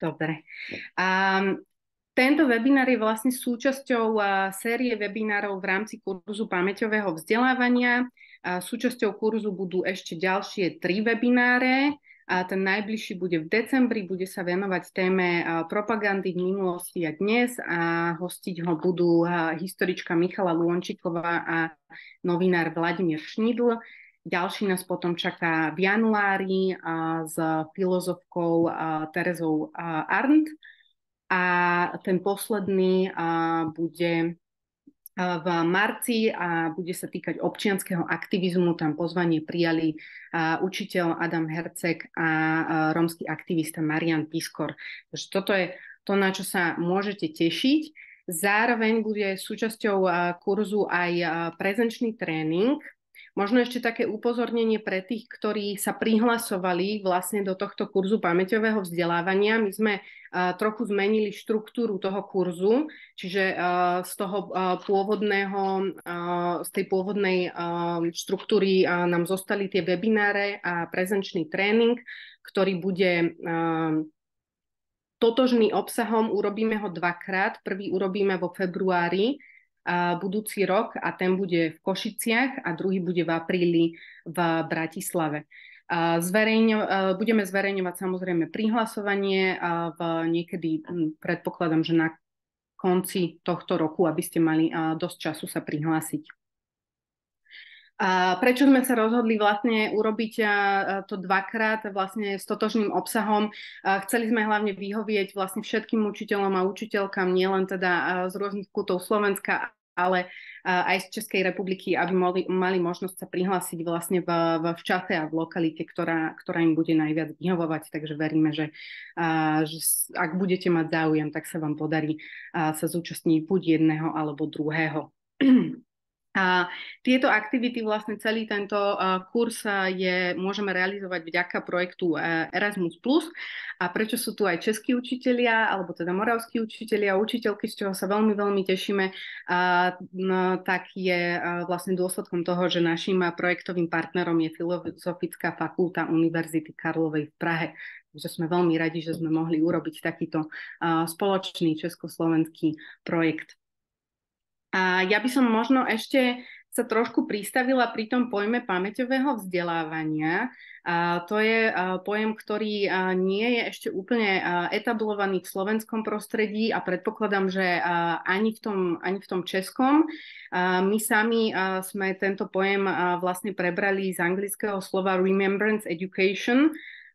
Dobre. Tento webinár je vlastne súčasťou série webinárov v rámci kurzu pamäťového vzdelávania. Súčasťou kurzu budú ešte ďalšie 3 webináre. Ten najbližší bude v decembri, bude sa venovať téme propagandy v minulosti a dnes a hostiť ho budú historička Michala Luončíková a novinár Vladimír Šnidl. Ďalší nás potom čaká v januári s filozofkou Terezou Arndt. A ten posledný bude v marci a bude sa týkať občianskeho aktivizmu. Tam pozvanie prijali učiteľ Adam Herceg a rómsky aktivista Marian Piskor. Takže toto je to, na čo sa môžete tešiť. Zároveň bude súčasťou kurzu aj prezenčný tréning. Možno ešte také upozornenie pre tých, ktorí sa prihlasovali vlastne do tohto kurzu pamäťového vzdelávania. My sme trochu zmenili štruktúru toho kurzu, čiže z tej pôvodnej štruktúry nám zostali tie webináre a prezenčný tréning, ktorý bude totožný obsahom. Urobíme ho 2-krát. Prvý urobíme vo februári budúci rok a ten bude v Košiciach a druhý bude v apríli v Bratislave. Budeme zverejňovať samozrejme prihlasovanie niekedy, predpokladám, že na konci tohto roku, aby ste mali dosť času sa prihlásiť. Prečo sme sa rozhodli vlastne urobiť to 2-krát vlastne s totožným obsahom? Chceli sme hlavne vyhovieť vlastne všetkým učiteľom a učiteľkám, nielen teda z rôznych kútov Slovenska, ale aj z Českej republiky, aby mali možnosť sa prihlásiť vlastne v čase a v lokalite, ktorá im bude najviac vyhovovať. Takže veríme, že ak budete mať záujem, tak sa vám podarí sa zúčastniť buď jedného alebo druhého. Tieto aktivity, vlastne celý tento kurz môžeme realizovať vďaka projektu Erasmus+. A prečo sú tu aj českí učitelia, alebo teda moravskí učitelia a učiteľky, z čoho sa veľmi, veľmi tešíme, tak je vlastne dôsledkom toho, že našim projektovým partnerom je Filozofická fakulta Univerzity Karlovej v Prahe. Takže sme veľmi radi, že sme mohli urobiť takýto spoločný československý projekt. A ja by som možno ešte sa trošku pristavila pri tom pojme pamäťového vzdelávania. To je pojem, ktorý nie je ešte úplne etablovaný v slovenskom prostredí a predpokladám, že ani v tom českom. My sami sme tento pojem vlastne prebrali z anglického slova Remembrance Education,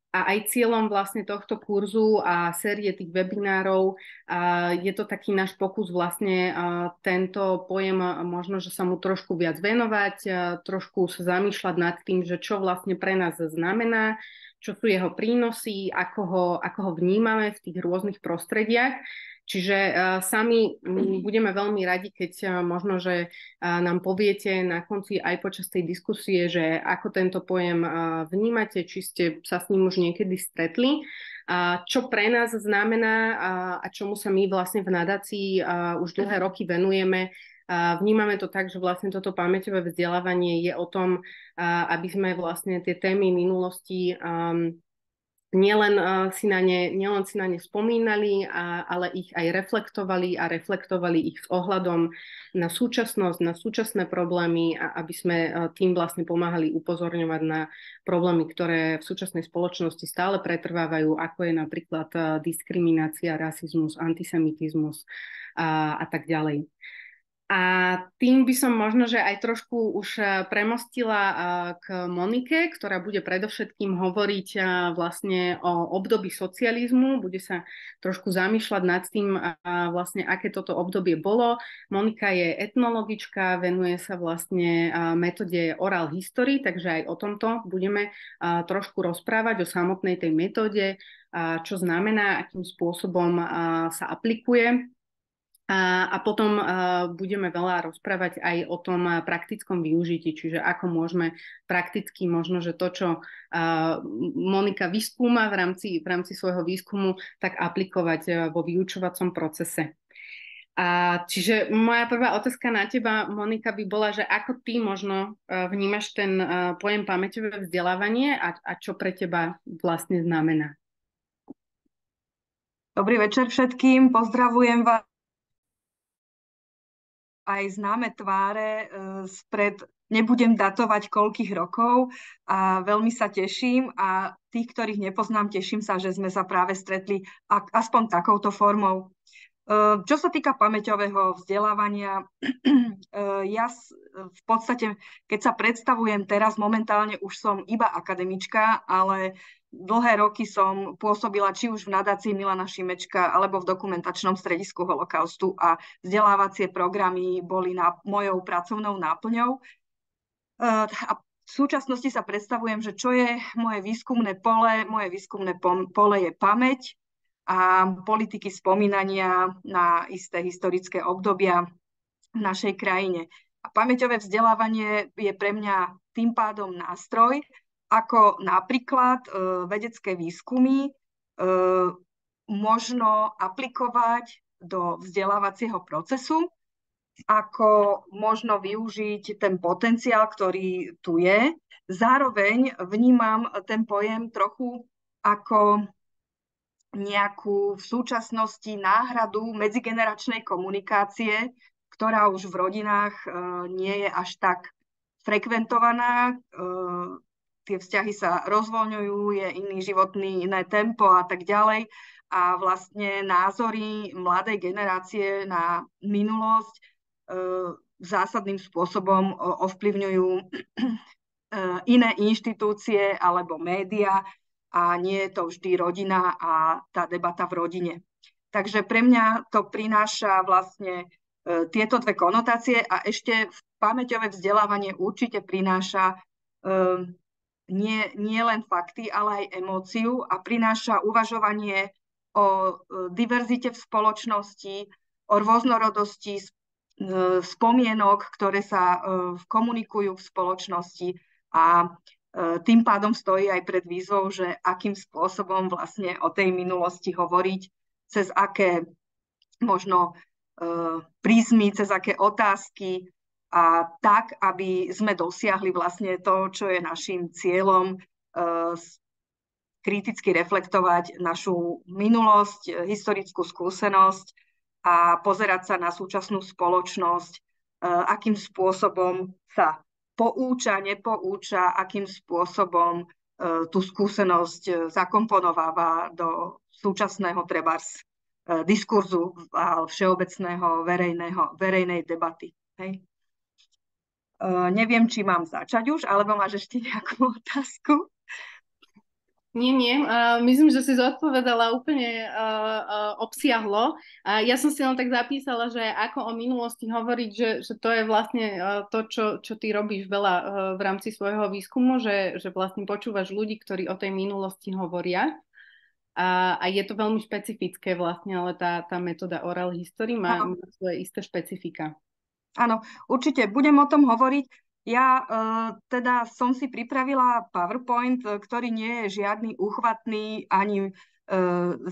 a aj cieľom vlastne tohto kurzu a série tých webinárov je to taký náš pokus vlastne tento pojem možno, že sa mu trošku viac venovať, trošku sa zamýšľať nad tým, že čo vlastne pre nás znamená, čo sú jeho prínosy, ako ho vnímame v tých rôznych prostrediach. Čiže sami budeme veľmi radi, keď možno, že nám poviete na konci aj počas tej diskusie, že ako tento pojem vnímate, či ste sa s ním už niekedy stretli, čo pre nás znamená a čomu sa my vlastne v nadácii už dlhé roky venujeme. Vnímame to tak, že vlastne toto pamäťové vzdelávanie je o tom, aby sme vlastne tie témy minulosti nielen si na ne spomínali, ale ich aj reflektovali ich s ohľadom na súčasnosť, na súčasné problémy a aby sme tým vlastne pomáhali upozorňovať na problémy, ktoré v súčasnej spoločnosti stále pretrvávajú, ako je napríklad diskriminácia, rasizmus, antisemitizmus a tak ďalej. A tým by som možno, že aj trošku už premostila k Monike, ktorá bude predovšetkým hovoriť vlastne o období socializmu, bude sa trošku zamýšľať nad tým vlastne, aké toto obdobie bolo. Monika je etnologička, venuje sa vlastne metóde oral history, takže aj o tomto budeme trošku rozprávať, o samotnej tej metóde, čo znamená, akým spôsobom sa aplikuje. A potom budeme veľa rozprávať aj o tom praktickom využití, čiže ako môžeme prakticky možno, že to, čo Monika vyskúma v rámci svojho výskumu, tak aplikovať vo vyučovacom procese. Čiže moja prvá otázka na teba, Monika, by bola, že ako ty možno vnímaš ten pojem pamäťové vzdelávanie a čo pre teba vlastne znamená? Dobrý večer všetkým, pozdravujem vás aj známe tváre spred, nebudem datovať koľkých rokov a veľmi sa teším a tých, ktorých nepoznám, teším sa, že sme sa práve stretli aspoň takouto formou. Čo sa týka pamäťového vzdelávania, ja v podstate, keď sa predstavujem teraz, momentálne už som iba akademička, ale dlhé roky som pôsobila či už v nadácii Milana Šimečka alebo v dokumentačnom stredisku holokaustu a vzdelávacie programy boli mojou pracovnou náplňou. A v súčasnosti sa predstavujem, že čo je moje výskumné pole. Moje výskumné pole je pamäť a politiky spomínania na isté historické obdobia v našej krajine. A pamäťové vzdelávanie je pre mňa tým pádom nástroj, ako napríklad vedecké výskumy možno aplikovať do vzdelávacieho procesu, ako možno využiť ten potenciál, ktorý tu je. Zároveň vnímam ten pojem trochu ako nejakú v súčasnosti náhradu medzigeneračnej komunikácie, ktorá už v rodinách nie je až tak frekventovaná. Tie vzťahy sa rozvoľňujú, je iný životný, iné tempo a tak ďalej. A vlastne názory mladej generácie na minulosť zásadným spôsobom ovplyvňujú iné inštitúcie alebo média a nie je to vždy rodina a tá debata v rodine. Takže pre mňa to prináša vlastne tieto dve konotácie a ešte pamäťové vzdelávanie určite prináša nie len fakty, ale aj emóciu a prináša uvažovanie o diverzite v spoločnosti, o rôznorodosti spomienok, ktoré sa komunikujú v spoločnosti a tým pádom stojí aj pred výzvou, že akým spôsobom vlastne o tej minulosti hovoriť, cez aké možno prízmy, cez aké otázky a tak, aby sme dosiahli vlastne to, čo je našim cieľom, kriticky reflektovať našu minulosť, historickú skúsenosť a pozerať sa na súčasnú spoločnosť, akým spôsobom sa pouča, nepouča, akým spôsobom tú skúsenosť zakomponováva do súčasného trebárs diskurzu a všeobecného verejnej debaty. Hej. Neviem, či mám začať už, alebo máš ešte nejakú otázku? Nie. Myslím, že si zodpovedala úplne obsiahlo. Ja som si len tak zapísala, že ako o minulosti hovoriť, že to je vlastne to, čo ty robíš veľa v rámci svojho výskumu, že vlastne počúvaš ľudí, ktorí o tej minulosti hovoria. A je to veľmi špecifické vlastne, ale tá metóda oral history má svoje isté špecifika. Áno, určite budem o tom hovoriť. Ja teda som si pripravila PowerPoint, ktorý nie je žiadny úchvatný ani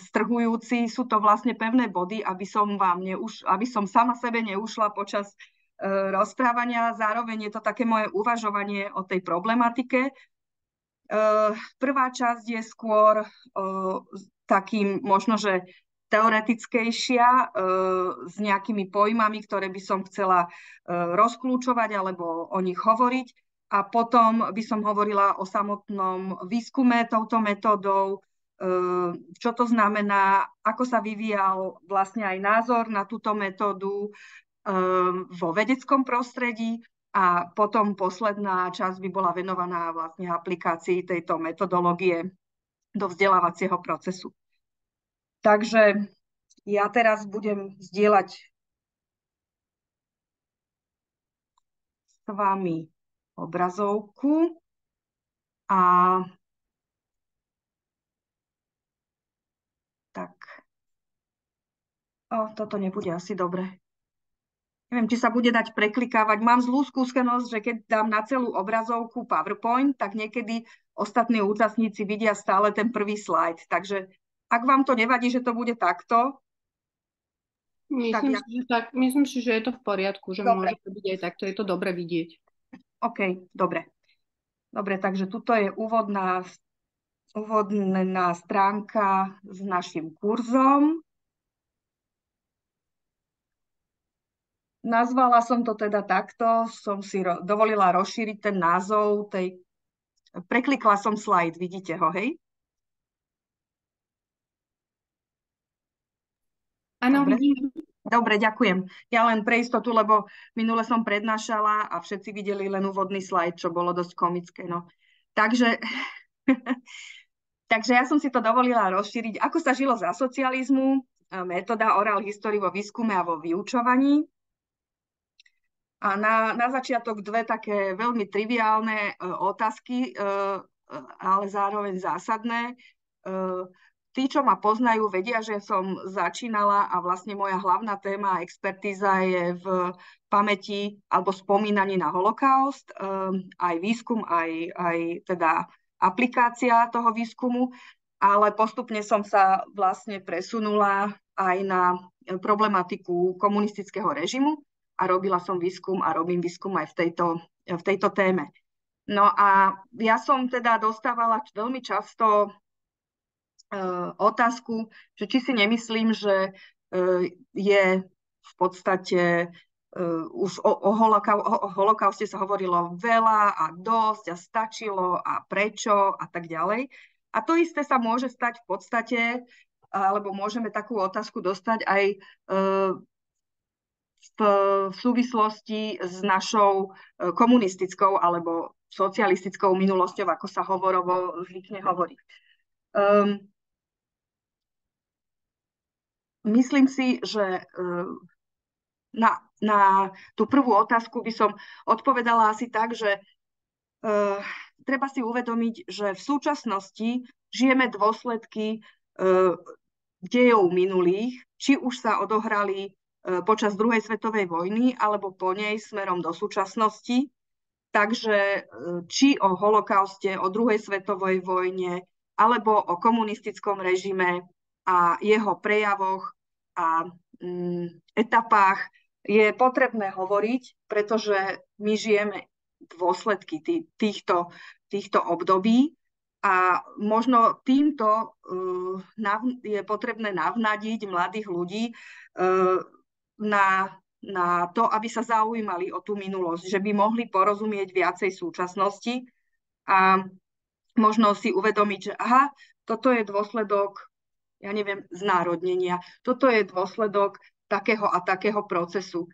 strhujúci. Sú to vlastne pevné body, aby som sama sebe neušla počas rozprávania. Zároveň je to také moje uvažovanie o tej problematike. Prvá časť je skôr takým možno, že teoretickejšia, s nejakými pojmami, ktoré by som chcela rozklúčovať alebo o nich hovoriť. A potom by som hovorila o samotnom výskume touto metódou, čo to znamená, ako sa vyvíjal vlastne aj názor na túto metódu vo vedeckom prostredí. A potom posledná časť by bola venovaná vlastne aplikácii tejto metodológie do vzdelávacieho procesu. Takže ja teraz budem zdieľať s vami obrazovku a tak. Toto nebude asi dobre. Neviem, či sa bude dať preklikávať. Mám zlú skúsenosť, že keď dám na celú obrazovku PowerPoint, tak niekedy ostatní účastníci vidia stále ten prvý slajd. Takže ak vám to nevadí, že to bude takto. Myslím si, že je to v poriadku, že môže to byť aj takto. Je to dobre vidieť. OK, dobre. Dobre, takže tuto je úvodná stránka s našim kurzom. nazvala som to teda takto, som si dovolila rozšíriť ten názov tej... Preklikla som slajd, vidíte ho, hej? Áno, Dobre. vidím. Dobre, ďakujem. Ja len pre istotu, lebo minule som prednášala a všetci videli len úvodný slajd, čo bolo dosť komické. No. Takže, takže ja som si to dovolila rozšíriť. Ako sa žilo za socializmu, metóda oral history vo výskume a vo vyučovaní. A na začiatok dve také veľmi triviálne otázky, ale zároveň zásadné. Tí, čo ma poznajú, vedia, že som začínala a vlastne moja hlavná téma a expertíza je v pamäti alebo spomínaní na holokaust, aj výskum, aj teda aplikácia toho výskumu, ale postupne som sa vlastne presunula aj na problematiku komunistického režimu a robila som výskum a robím výskum aj v tejto téme. No a ja som teda dostávala veľmi často otázku, že či si nemyslím, že je v podstate už o holokauste sa hovorilo veľa a dosť a stačilo a prečo a tak ďalej. A to isté sa môže stať v podstate, alebo môžeme takú otázku dostať aj v súvislosti s našou komunistickou alebo socialistickou minulosťou, ako sa hovorovo zvykne hovoriť. Myslím si, že na tú prvú otázku by som odpovedala asi tak, že treba si uvedomiť, že v súčasnosti žijeme dôsledky dejov minulých, či už sa odohrali počas druhej svetovej vojny alebo po nej smerom do súčasnosti. Takže či o holokauste, o druhej svetovej vojne alebo o komunistickom režime a jeho prejavoch a etapách je potrebné hovoriť, pretože my žijeme dôsledky týchto období a možno týmto je potrebné navnadiť mladých ľudí na to, aby sa zaujímali o tú minulosť, že by mohli porozumieť viacej súčasnosti a možno si uvedomiť, že aha, toto je dôsledok, ja neviem, znárodnenia. Toto je dôsledok takého a takého procesu.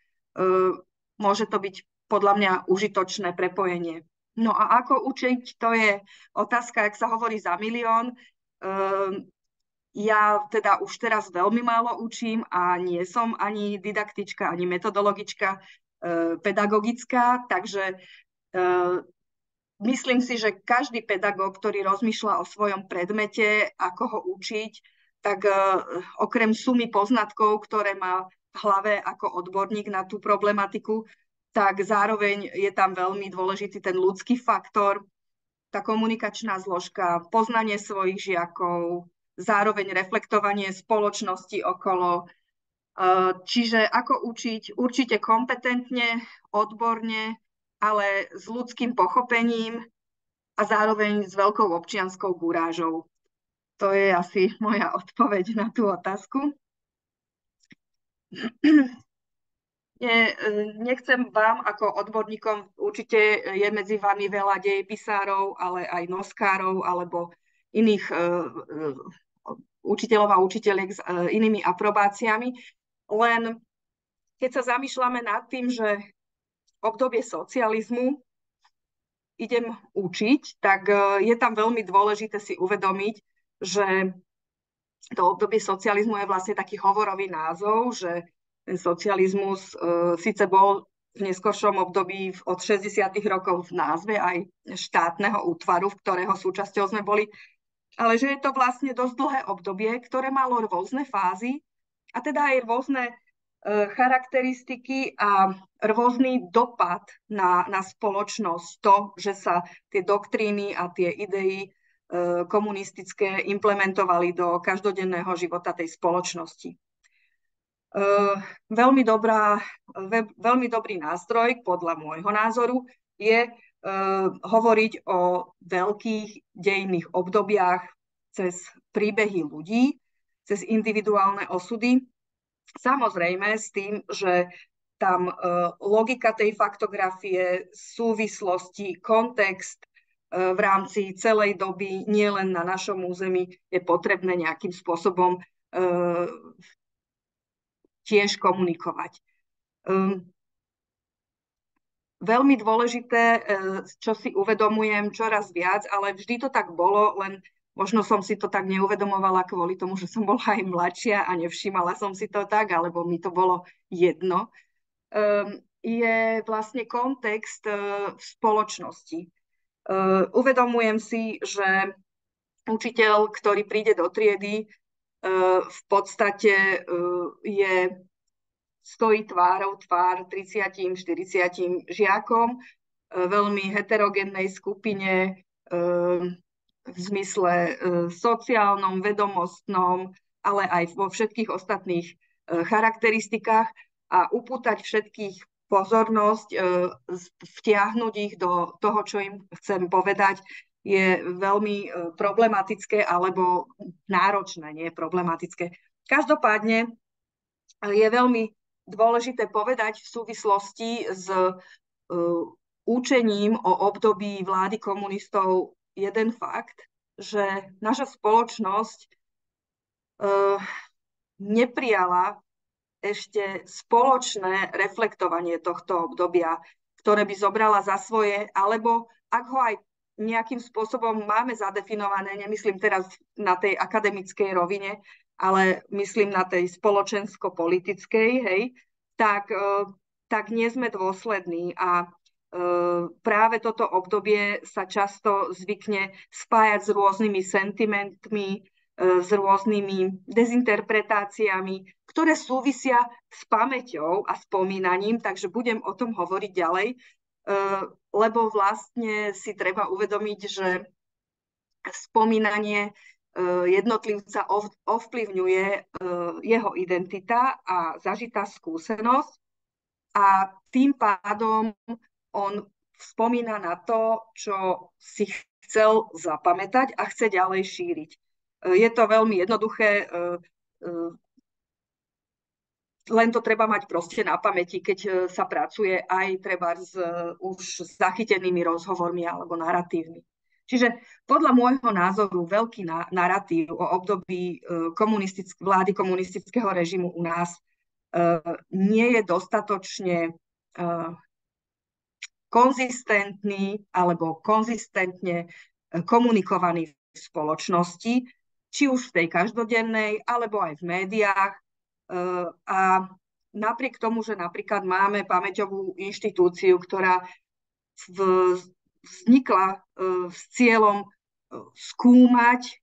Môže to byť podľa mňa užitočné prepojenie. No a ako učiť, to je otázka, ak sa hovorí za milión. Ja teda už teraz veľmi málo učím a nie som ani didaktička, ani metodologička pedagogická, takže myslím si, že každý pedagóg, ktorý rozmýšľa o svojom predmete, ako ho učiť, tak okrem sumy poznatkov, ktoré má v hlave ako odborník na tú problematiku, tak zároveň je tam veľmi dôležitý ten ľudský faktor, tá komunikačná zložka, poznanie svojich žiakov, zároveň reflektovanie spoločnosti okolo. Čiže ako učiť? Určite kompetentne, odborne, ale s ľudským pochopením a zároveň s veľkou občianskou gurážou. To je asi moja odpoveď na tú otázku. Nechcem vám ako odborníkom, určite je medzi vami veľa dejepisárov, ale aj noskárov alebo iných učiteľov a učiteľiek s inými aprobáciami. Len keď sa zamýšľame nad tým, že obdobie socializmu idem učiť, tak je tam veľmi dôležité si uvedomiť, že to obdobie socializmu je vlastne taký hovorový názov, že ten socializmus síce bol v neskoršom období od 60. rokov v názve aj štátneho útvaru, v ktorého súčasťou sme boli, ale že je to vlastne dosť dlhé obdobie, ktoré malo rôzne fázy a teda aj rôzne charakteristiky a rôzny dopad na spoločnosť. To, že sa tie doktríny a tie idei komunistické implementovali do každodenného života tej spoločnosti. Veľmi dobrý nástroj, podľa môjho názoru, je hovoriť o veľkých dejinných obdobiach cez príbehy ľudí, cez individuálne osudy. Samozrejme s tým, že tam logika tej faktografie, súvislosti, kontext v rámci celej doby, nielen na našom území, je potrebné nejakým spôsobom tiež komunikovať. Veľmi dôležité, čo si uvedomujem čoraz viac, ale vždy to tak bolo, len možno som si to tak neuvedomovala kvôli tomu, že som bola aj mladšia a nevšímala som si to tak, alebo mi to bolo jedno, je vlastne kontext v spoločnosti. Uvedomujem si, že učiteľ, ktorý príde do triedy, v podstate stojí tvárou tvár 30-40 žiakom, veľmi heterogénnej skupine v zmysle sociálnom, vedomostnom, ale aj vo všetkých ostatných charakteristikách a upútať všetkých pozornosť, vtiahnuť ich do toho, čo im chcem povedať, je veľmi problematické alebo náročné, nie problematické. Každopádne je veľmi dôležité povedať v súvislosti s učením o období vlády komunistov jeden fakt, že naša spoločnosť neprijala ešte spoločné reflektovanie tohto obdobia, ktoré by zobrala za svoje, alebo ak ho aj nejakým spôsobom máme zadefinované, nemyslím teraz na tej akademickej rovine, ale myslím na tej spoločensko-politickej, hej, tak nie sme dôslední a práve toto obdobie sa často zvykne spájať s rôznymi sentimentmi, s rôznymi dezinterpretáciami, ktoré súvisia s pamäťou a spomínaním, takže budem o tom hovoriť ďalej, lebo vlastne si treba uvedomiť, že spomínanie jednotlivca ovplyvňuje jeho identita a zažitá skúsenosť a tým pádom on spomína na to, čo si chcel zapamätať a chce ďalej šíriť. Je to veľmi jednoduché, len to treba mať proste na pamäti, keď sa pracuje aj treba s už zachytenými rozhovormi alebo naratívmi. Čiže podľa môjho názoru veľký naratív o období vlády komunistického režimu u nás nie je dostatočne konzistentný alebo konzistentne komunikovaný v spoločnosti, či už v tej každodennej, alebo aj v médiách. A napriek tomu, že napríklad máme pamäťovú inštitúciu, ktorá vznikla s cieľom skúmať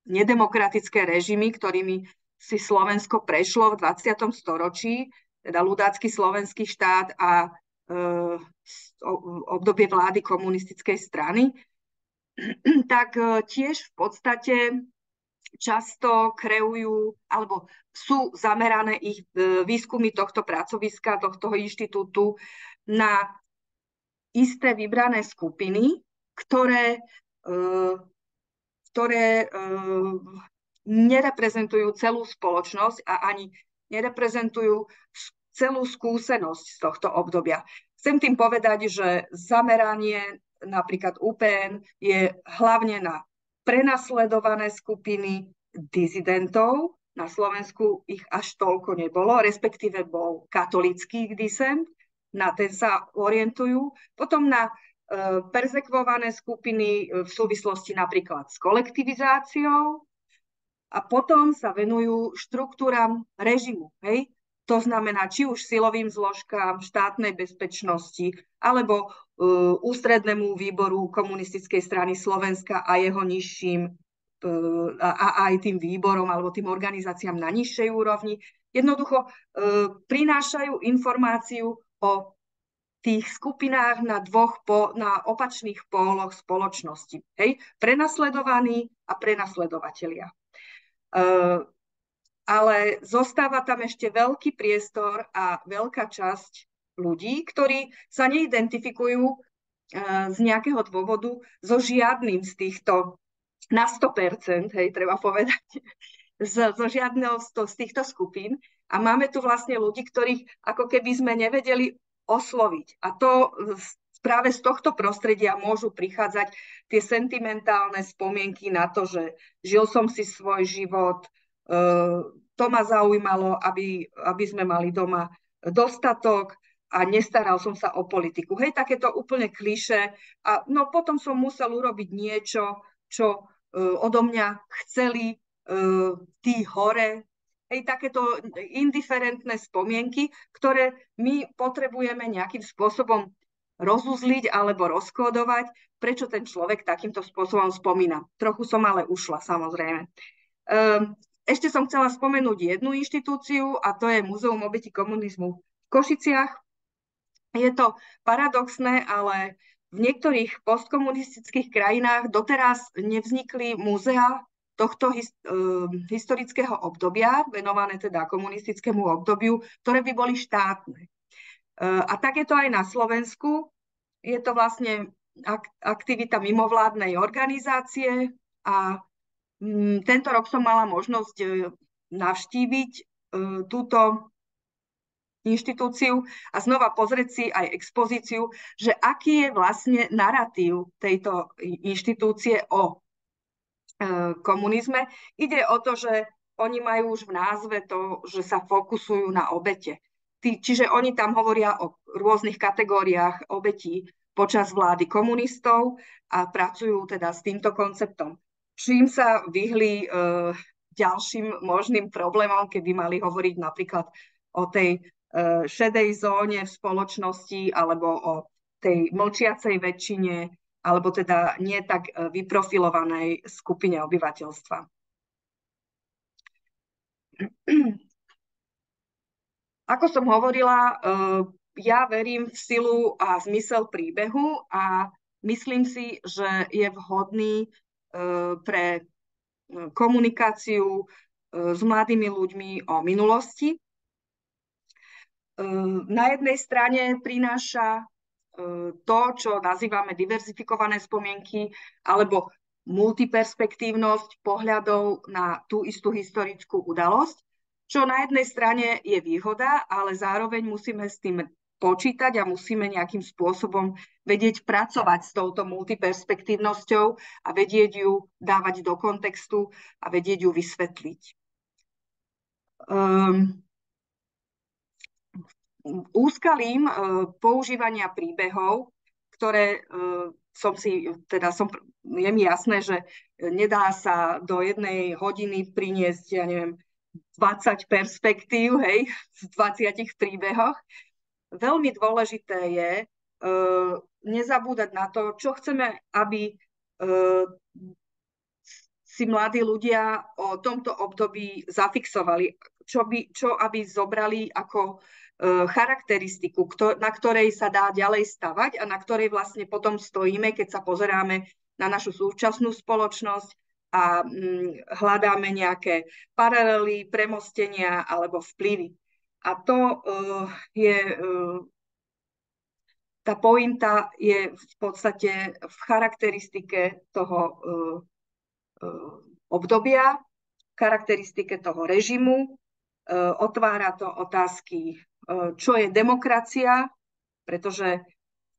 nedemokratické režimy, ktorými si Slovensko prešlo v 20. storočí, teda ľudácky slovenský štát a obdobie vlády komunistickej strany, tak tiež v podstate často kreujú, alebo sú zamerané ich výskumy tohto pracoviska, tohto inštitútu na isté vybrané skupiny, ktoré nereprezentujú celú spoločnosť a ani nereprezentujú celú skúsenosť z tohto obdobia. Chcem tým povedať, že zameranie napríklad UPN je hlavne na prenasledované skupiny dizidentov. Na Slovensku ich až toľko nebolo, respektíve bol katolícky disent, na ten sa orientujú. Potom na perzekvované skupiny v súvislosti napríklad s kolektivizáciou a potom sa venujú štruktúram režimu, hej? To znamená, či už silovým zložkám štátnej bezpečnosti, alebo ústrednému výboru Komunistickej strany Slovenska a jeho nižším a aj tým výborom alebo tým organizáciám na nižšej úrovni. Jednoducho prinášajú informáciu o tých skupinách na opačných póloch spoločnosti. Hej? Prenasledovaní a prenasledovatelia. Ale zostáva tam ešte veľký priestor a veľká časť ľudí, ktorí sa neidentifikujú z nejakého dôvodu so žiadnym z týchto na 100%, hej, treba povedať, zo žiadneho z týchto skupín a máme tu vlastne ľudí, ktorých ako keby sme nevedeli osloviť. A to práve z tohto prostredia môžu prichádzať tie sentimentálne spomienky na to, že žil som si svoj život, to ma zaujímalo, aby sme mali doma dostatok a nestaral som sa o politiku. Hej, takéto úplne klišé. A no potom som musel urobiť niečo, čo odo mňa chceli tí hore. Hej, takéto indiferentné spomienky, ktoré my potrebujeme nejakým spôsobom rozuzliť alebo rozkódovať, prečo ten človek takýmto spôsobom spomína. Trochu som ale ušla, samozrejme. Ešte som chcela spomenúť jednu inštitúciu a to je Múzeum obetí komunizmu v Košiciach. Je to paradoxné, ale v niektorých postkomunistických krajinách doteraz nevznikli múzea tohto historického obdobia, venované teda komunistickému obdobiu, ktoré by boli štátne. A tak je to aj na Slovensku. Je to vlastne aktivita mimovládnej organizácie a tento rok som mala možnosť navštíviť túto inštitúciu a znova pozrieť si aj expozíciu, že aký je vlastne naratív tejto inštitúcie o komunizme. Ide o to, že oni majú už v názve to, že sa fokusujú na obete. Čiže oni tam hovoria o rôznych kategóriách obetí počas vlády komunistov a pracujú teda s týmto konceptom. Čím sa vyhli ďalším možným problémom, keby mali hovoriť napríklad o tej šedej zóne v spoločnosti alebo o tej mlčiacej väčšine alebo teda nie tak vyprofilovanej skupine obyvateľstva. Ako som hovorila, ja verím v silu a zmysel príbehu a myslím si, že je vhodný pre komunikáciu s mladými ľuďmi o minulosti. Na jednej strane prináša to, čo nazývame diverzifikované spomienky alebo multiperspektívnosť pohľadov na tú istú historickú udalosť, čo na jednej strane je výhoda, ale zároveň musíme s tým počítať a musíme nejakým spôsobom vedieť pracovať s touto multiperspektívnosťou a vedieť ju dávať do kontextu a vedieť ju vysvetliť. Úskalím používania príbehov, ktoré je mi jasné, že nedá sa do 1 hodiny priniesť, ja neviem, 20 perspektív, hej, z 20 príbehoch. Veľmi dôležité je nezabúdať na to, čo chceme, aby si mladí ľudia o tomto období zafixovali, čo aby zobrali ako charakteristiku, na ktorej sa dá ďalej stavať a na ktorej vlastne potom stojíme, keď sa pozeráme na našu súčasnú spoločnosť a hľadáme nejaké paralely, premostenia alebo vplyvy. A to tá pointa je v podstate v charakteristike toho obdobia, charakteristike toho režimu. Otvára to otázky, čo je demokracia, pretože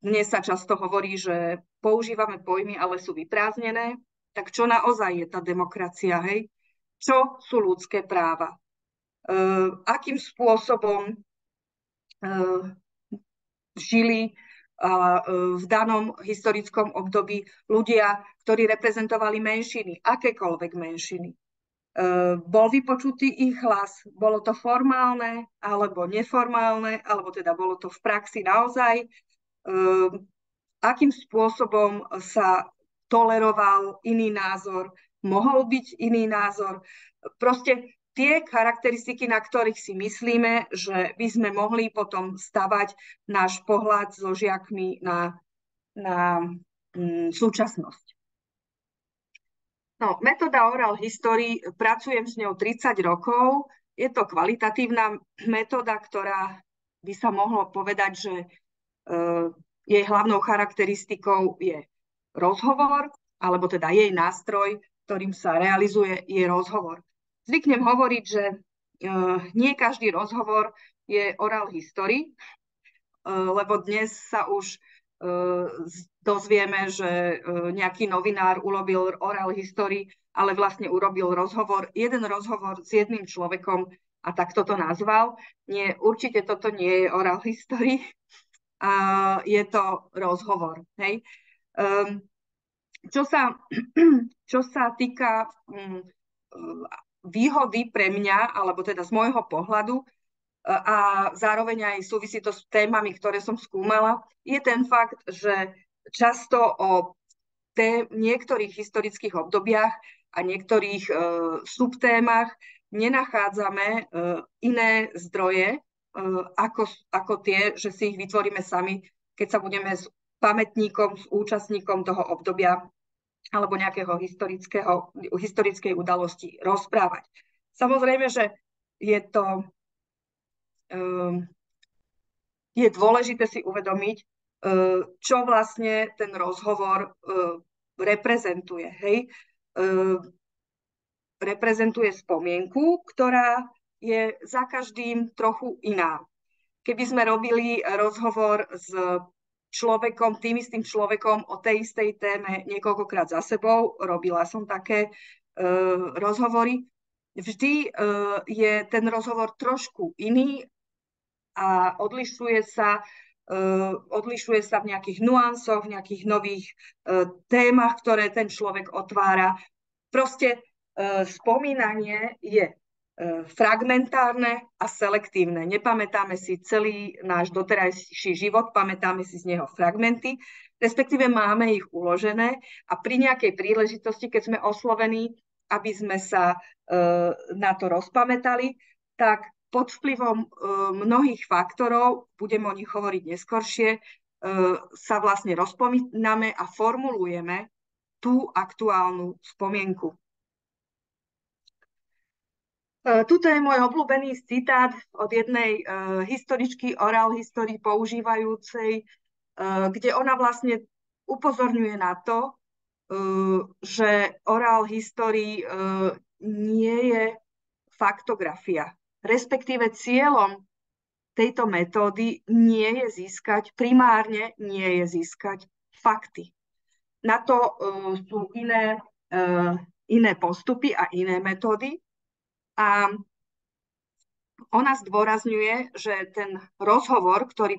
dnes sa často hovorí, že používame pojmy, ale sú vyprázdnené. Tak čo naozaj je tá demokracia, hej? Čo sú ľudské práva? Akým spôsobom žili v danom historickom období ľudia, ktorí reprezentovali menšiny, akékoľvek menšiny. Bol vypočutý ich hlas, bolo to formálne alebo neformálne, alebo teda bolo to v praxi naozaj. Akým spôsobom sa toleroval iný názor, mohol byť iný názor. Proste tie charakteristiky, na ktorých si myslíme, že by sme mohli potom stavať náš pohľad so žiakmi na súčasnosť. No, metóda Oral History, pracujem s ňou 30 rokov. Je to kvalitatívna metóda, ktorá by sa mohlo povedať, že jej hlavnou charakteristikou je rozhovor, alebo teda jej nástroj, ktorým sa realizuje, je rozhovor. Zvyknem hovoriť, že nie každý rozhovor je oral history, lebo dnes sa už dozvieme, že nejaký novinár urobil oral history, ale vlastne urobil jeden rozhovor s jedným človekom a takto to nazval. Nie, určite toto nie je oral history, je to rozhovor. Hej? Čo sa týka výhody pre mňa, alebo teda z môjho pohľadu, a zároveň aj súvisí to s témami, ktoré som skúmala, je ten fakt, že často o niektorých historických obdobiach a niektorých subtémach nenachádzame iné zdroje ako tie, že si ich vytvoríme sami, keď sa budeme s pamätníkom, s účastníkom toho obdobia alebo nejakého historickej udalosti rozprávať. Samozrejme, že je dôležité si uvedomiť, čo vlastne ten rozhovor reprezentuje. Hej? Reprezentuje spomienku, ktorá je za každým trochu iná. Keby sme robili rozhovor s človekom, tým istým človekom o tej istej téme niekoľkokrát za sebou, robila som také rozhovory, vždy je ten rozhovor trošku iný a odlišuje sa v nejakých nuansoch, v nejakých nových témach, ktoré ten človek otvára. Proste spomínanie je fragmentárne a selektívne. Nepamätáme si celý náš doterajší život, pamätáme si z neho fragmenty, respektíve máme ich uložené a pri nejakej príležitosti, keď sme oslovení, aby sme sa na to rozpamätali, tak pod vplyvom mnohých faktorov, budem o nich hovoriť neskoršie, sa vlastne rozpomíname a formulujeme tú aktuálnu spomienku. Tuto je môj obľúbený citát od jednej historičky oral history používajúcej, kde ona vlastne upozorňuje na to, že oral history nie je faktografia. Respektíve cieľom tejto metódy primárne nie je získať fakty. Na to sú iné postupy a iné metódy. A ona zdôrazňuje, že ten rozhovor, ktorý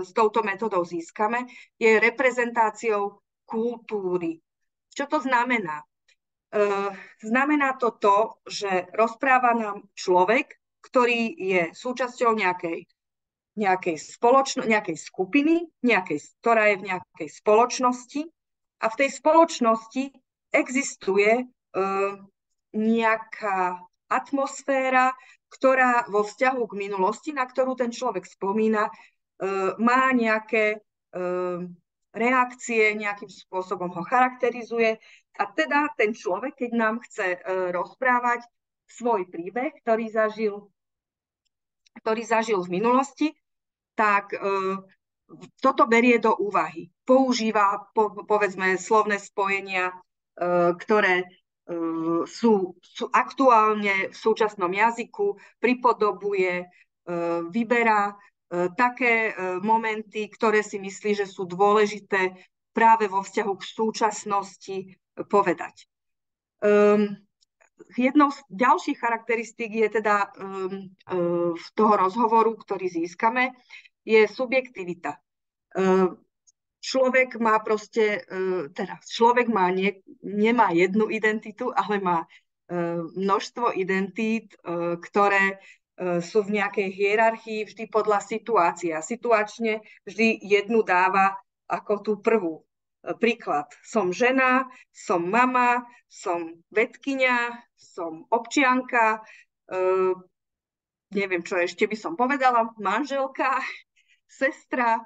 s touto metódou získame, je reprezentáciou kultúry. Čo to znamená? Znamená to, že rozpráva nám človek, ktorý je súčasťou nejakej skupiny, ktorá je v nejakej spoločnosti a v tej spoločnosti existuje nejaká atmosféra, ktorá vo vzťahu k minulosti, na ktorú ten človek spomína, má nejaké reakcie, nejakým spôsobom ho charakterizuje. A teda ten človek, keď nám chce rozprávať svoj príbeh, ktorý zažil v minulosti, tak toto berie do úvahy. Používa, povedzme, slovné spojenia, ktoré sú aktuálne v súčasnom jazyku, pripodobuje, vyberá také momenty, ktoré si myslí, že sú dôležité práve vo vzťahu k súčasnosti povedať. Jednou z ďalších charakteristík je teda toho rozhovoru, ktorý získame, je subjektivita. Človek nemá jednu identitu, ale má množstvo identít, ktoré sú v nejakej hierarchii vždy podľa situácie. A situačne vždy jednu dáva ako tú prvú. Príklad. Som žena, som mama, som vedkyňa, som občianka, neviem, čo ešte by som povedala, manželka, sestra,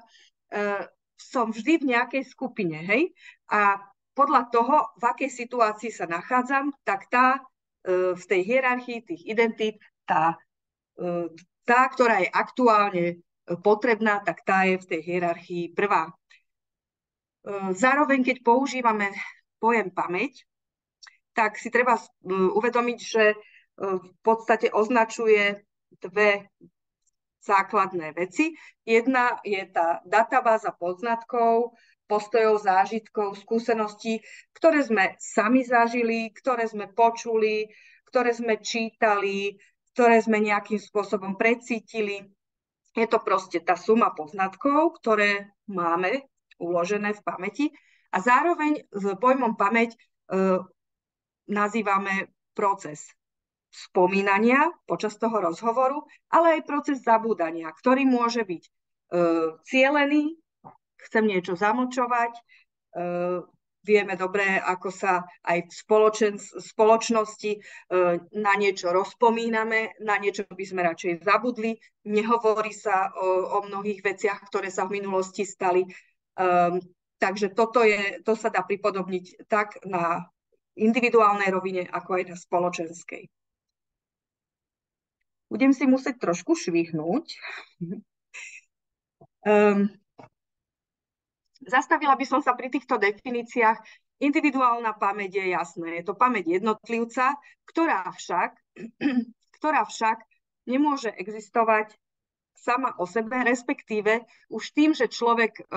som vždy v nejakej skupine, hej? A podľa toho, v akej situácii sa nachádzam, tak v tej hierarchii tých identít, tá, ktorá je aktuálne potrebná, tak tá je v tej hierarchii prvá. Zároveň, keď používame pojem pamäť, tak si treba uvedomiť, že v podstate označuje dve základné veci. Jedna je tá databáza poznatkov, postojov, zážitkov, skúseností, ktoré sme sami zažili, ktoré sme počuli, ktoré sme čítali, ktoré sme nejakým spôsobom precítili. Je to proste tá suma poznatkov, ktoré máme uložené v pamäti a zároveň s pojmom pamäť nazývame proces spomínania počas toho rozhovoru, ale aj proces zabúdania, ktorý môže byť cielený, chcem niečo zamlčovať, vieme dobre, ako sa aj v spoločnosti na niečo rozpomíname, na niečo by sme radšej zabudli, nehovorí sa o mnohých veciach, ktoré sa v minulosti stali. Takže to sa dá pripodobniť tak na individuálnej rovine, ako aj na spoločenskej. Budem si musieť trošku švihnúť. Zastavila by som sa pri týchto definíciách. Individuálna pamäť je jasné. Je to pamäť jednotlivca, ktorá však nemôže existovať sama o sebe, respektíve už tým, že človek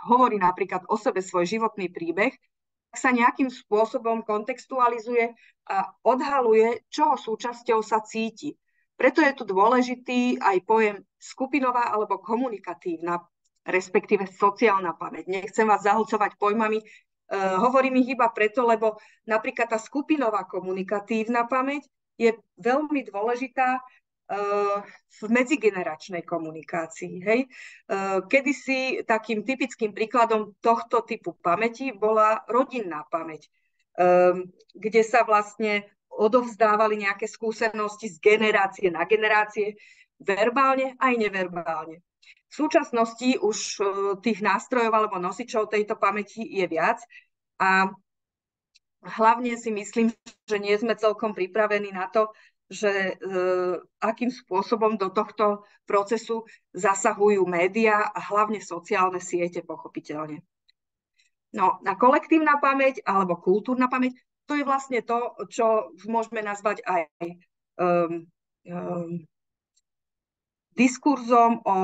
hovorí napríklad o sebe svoj životný príbeh, sa nejakým spôsobom kontextualizuje a odhaluje, čoho súčasťou sa cíti. Preto je tu dôležitý aj pojem skupinová alebo komunikatívna, respektíve sociálna pamäť. Nechcem vás zahlcovať pojmami, hovorím ich iba preto, lebo napríklad tá skupinová komunikatívna pamäť je veľmi dôležitá v medzigeneračnej komunikácii. Hej? Kedysi takým typickým príkladom tohto typu pamäti bola rodinná pamäť, kde sa vlastne odovzdávali nejaké skúsenosti z generácie na generácie, verbálne aj neverbálne. V súčasnosti už tých nástrojov alebo nosičov tejto pamäti je viac a hlavne si myslím, že nie sme celkom pripravení na to, že akým spôsobom do tohto procesu zasahujú médiá a hlavne sociálne siete, pochopiteľne. No, a kolektívna pamäť alebo kultúrna pamäť, to je vlastne to, čo môžeme nazvať aj diskurzom o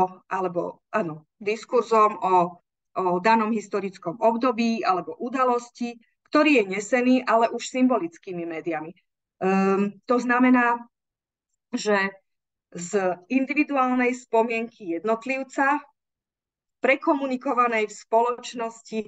danom historickom období alebo udalosti, ktorý je nesený, ale už symbolickými médiami. To znamená, že z individuálnej spomienky jednotlivca prekomunikovanej v spoločnosti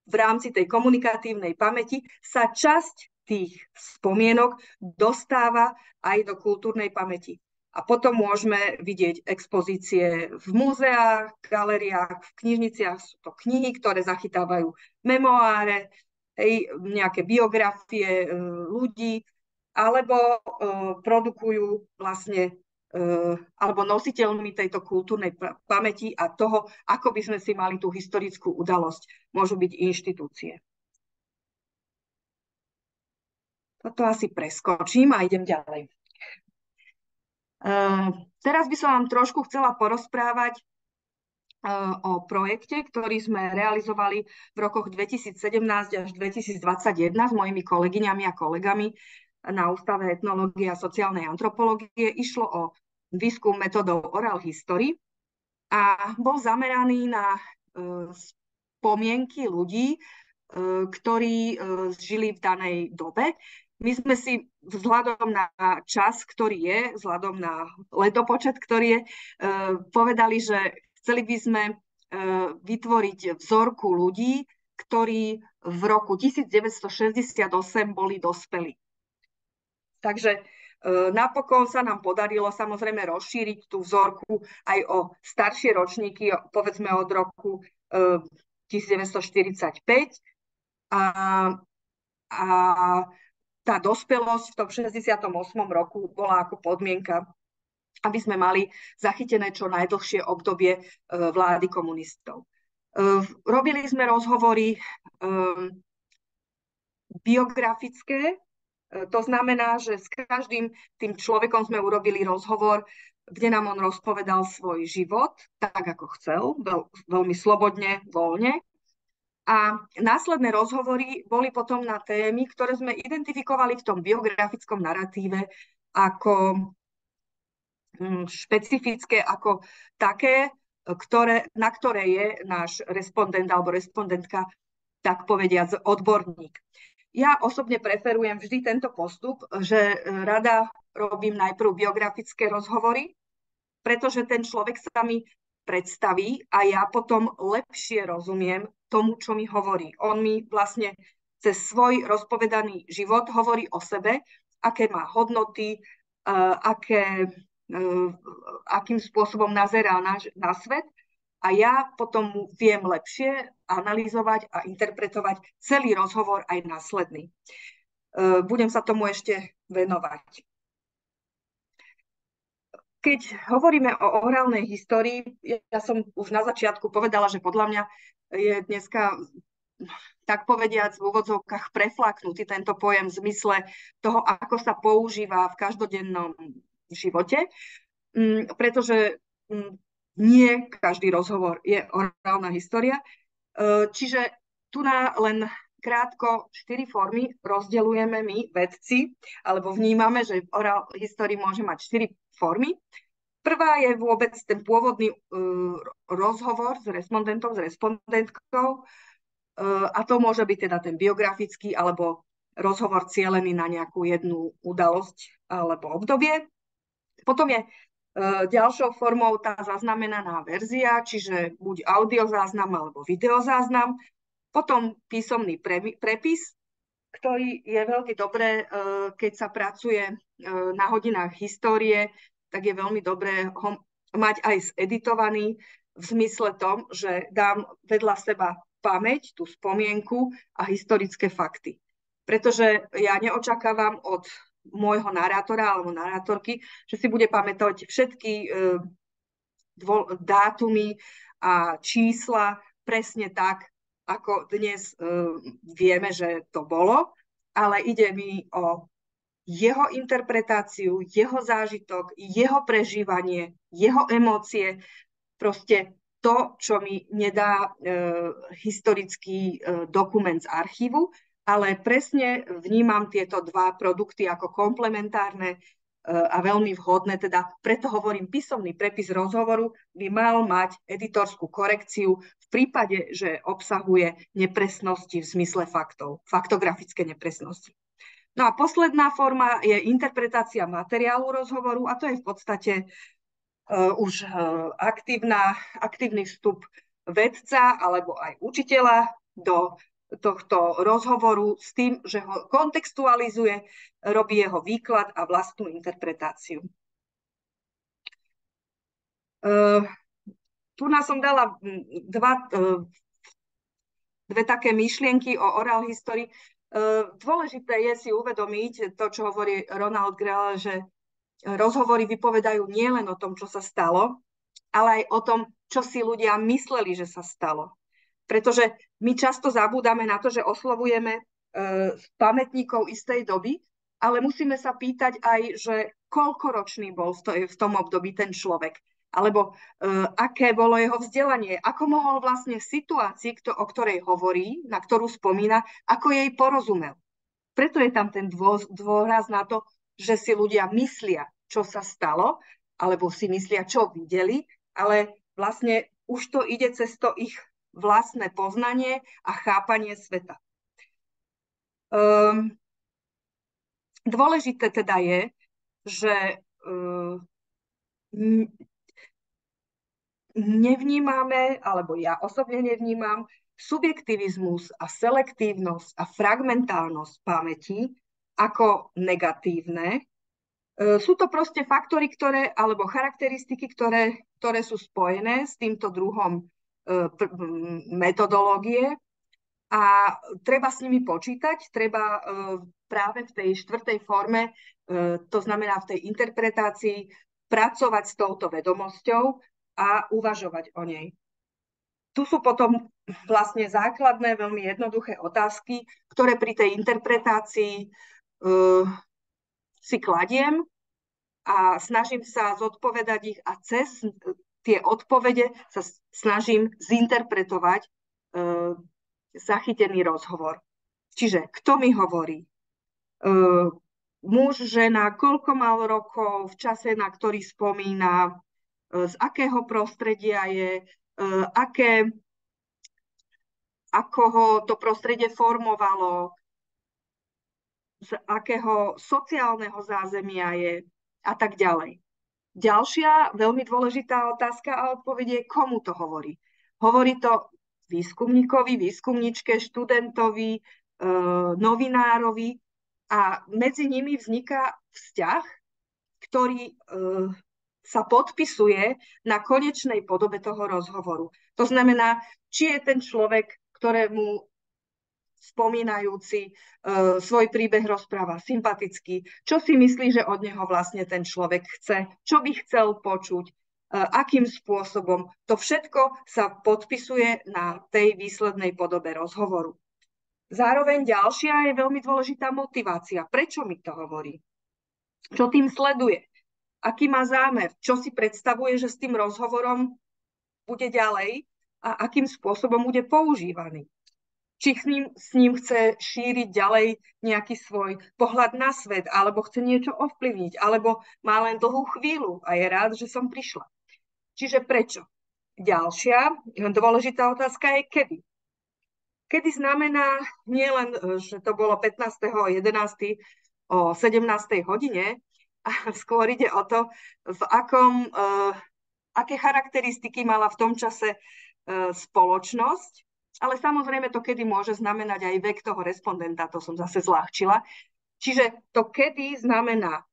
v rámci tej komunikatívnej pamäti sa časť tých spomienok dostáva aj do kultúrnej pamäti. A potom môžeme vidieť expozície v múzeách, galériách, v knižniciach. Sú to knihy, ktoré zachytávajú memoáre, nejaké biografie ľudí, alebo produkujú vlastne alebo nositeľmi tejto kultúrnej pamäti a toho, ako by sme si mali tú historickú udalosť, môžu byť inštitúcie. Toto asi preskočím a idem ďalej. Teraz by som vám trošku chcela porozprávať o projekte, ktorý sme realizovali v rokoch 2017 až 2021 s mojimi kolegyňami a kolegami na Ústave etnológie a sociálnej antropológie. Išlo o výskum metodou oral history a bol zameraný na spomienky ľudí, ktorí žili v danej dobe. My sme si vzhľadom na čas, ktorý je, vzhľadom na letopočet, ktorý je, povedali, že chceli by sme vytvoriť vzorku ľudí, ktorí v roku 1968 boli dospelí. Takže napokon sa nám podarilo samozrejme rozšíriť tú vzorku aj o staršie ročníky, povedzme od roku 1945 a tá dospelosť v tom 68. roku bola ako podmienka, aby sme mali zachytené čo najdlhšie obdobie vlády komunistov. Robili sme rozhovory biografické. To znamená, že s každým tým človekom sme urobili rozhovor, kde nám on rozpovedal svoj život, tak ako chcel, veľmi slobodne, voľne. A následné rozhovory boli potom na témy, ktoré sme identifikovali v tom biografickom naratíve ako špecifické, ako také, na ktoré je náš respondent alebo respondentka, tak povediac, odborník. Ja osobne preferujem vždy tento postup, že rada robím najprv biografické rozhovory, pretože ten človek sa mi predstaví a ja potom lepšie rozumiem tomu, čo mi hovorí. On mi vlastne cez svoj rozpovedaný život hovorí o sebe, aké má hodnoty, akým spôsobom nazerá na svet, a ja potom viem lepšie analyzovať a interpretovať celý rozhovor aj následný. Budem sa tomu ešte venovať. Keď hovoríme o orálnej histórii, ja som už na začiatku povedala, že podľa mňa je dneska, tak povediac, v úvodzovkách preflaknutý tento pojem v zmysle toho, ako sa používa v každodennom živote, pretože nie každý rozhovor je orálna história. Čiže tu len krátko 4 formy rozdeľujeme my, vedci, alebo vnímame, že orál histórii môže mať 4 formy. Prvá je vôbec ten pôvodný rozhovor s respondentom, s respondentkou, a to môže byť teda ten biografický alebo rozhovor cielený na nejakú jednu udalosť alebo obdobie. Potom je ďalšou formou tá zaznamenaná verzia, čiže buď audiozáznam alebo videozáznam. Potom písomný prepis, ktorý je veľmi dobré, keď sa pracuje na hodinách histórie, tak je veľmi dobré ho mať aj zeditovaný v zmysle tom, že dám vedľa seba pamäť, tú spomienku a historické fakty. Pretože ja neočakávam od môjho narátora alebo narátorky, že si bude pamätať všetky dátumy a čísla presne tak, ako dnes vieme, že to bolo, ale ide mi o jeho interpretáciu, jeho zážitok, jeho prežívanie, jeho emócie, proste to, čo mi nedá historický dokument z archívu, ale presne vnímam tieto dva produkty ako komplementárne a veľmi vhodné, teda preto hovorím, písomný prepis rozhovoru by mal mať editorskú korekciu v prípade, že obsahuje nepresnosti v zmysle faktov, faktografické nepresnosti. No a posledná forma je interpretácia materiálu rozhovoru, a to je v podstate už aktívny vstup vedca alebo aj učiteľa do tohto rozhovoru s tým, že ho kontextualizuje, robí jeho výklad a vlastnú interpretáciu. Tu nás som dala dve také myšlienky o oral history. Dôležité je si uvedomiť to, čo hovorí Ronald Grael, že rozhovory vypovedajú nielen o tom, čo sa stalo, ale aj o tom, čo si ľudia mysleli, že sa stalo. Pretože my často zabúdame na to, že oslovujeme pamätníkov istej doby, ale musíme sa pýtať aj, že koľkoročný bol v tom období ten človek, alebo aké bolo jeho vzdelanie, ako mohol vlastne v situácii, o ktorej hovorí, na ktorú spomína, ako jej porozumel. Preto je tam ten dôraz na to, že si ľudia myslia, čo sa stalo, alebo si myslia, čo videli, ale vlastne už to ide cez to ich vlastné poznanie a chápanie sveta. Dôležité teda je, že nevnímame, alebo ja osobne nevnímam, subjektivizmus a selektívnosť a fragmentálnosť pamäti ako negatívne. Sú to proste faktory, alebo charakteristiky, ktoré sú spojené s týmto druhom metodológie a treba s nimi počítať, treba práve v tej 4. forme, to znamená v tej interpretácii, pracovať s touto vedomosťou a uvažovať o nej. Tu sú potom vlastne základné, veľmi jednoduché otázky, ktoré pri tej interpretácii si kladiem a snažím sa zodpovedať ich a cez tie odpovede sa snažím zinterpretovať zachytený rozhovor. Čiže kto mi hovorí? Muž, žena, koľko mal rokov, v čase, na ktorý spomína, z akého prostredia je, ako ho to prostredie formovalo, z akého sociálneho zázemia je a tak ďalej. Ďalšia veľmi dôležitá otázka a odpoveď je, komu to hovorí. Hovorí to výskumníkovi, výskumničke, študentovi, novinárovi a medzi nimi vzniká vzťah, ktorý sa podpisuje na konečnej podobe toho rozhovoru. To znamená, či je ten človek, ktorému spomínajúci svoj príbeh rozpráva sympaticky, čo si myslí, že od neho vlastne ten človek chce, čo by chcel počuť, akým spôsobom. To všetko sa podpisuje na tej výslednej podobe rozhovoru. Zároveň ďalšia je veľmi dôležitá motivácia. Prečo mi to hovorí? Čo tým sleduje? Aký má zámer? Čo si predstavuje, že s tým rozhovorom bude ďalej a akým spôsobom bude používaný? Či s ním chce šíriť ďalej nejaký svoj pohľad na svet, alebo chce niečo ovplyvniť, alebo má len dlhú chvíľu a je rád, že som prišla. Čiže prečo? Ďalšia dôležitá otázka je kedy. Kedy znamená nie len, že to bolo 15.11. o 17. hodine, a skôr ide o to, aké charakteristiky mala v tom čase spoločnosť, ale samozrejme to kedy môže znamenať aj vek toho respondenta, to som zase zľahčila. Čiže to kedy znamená,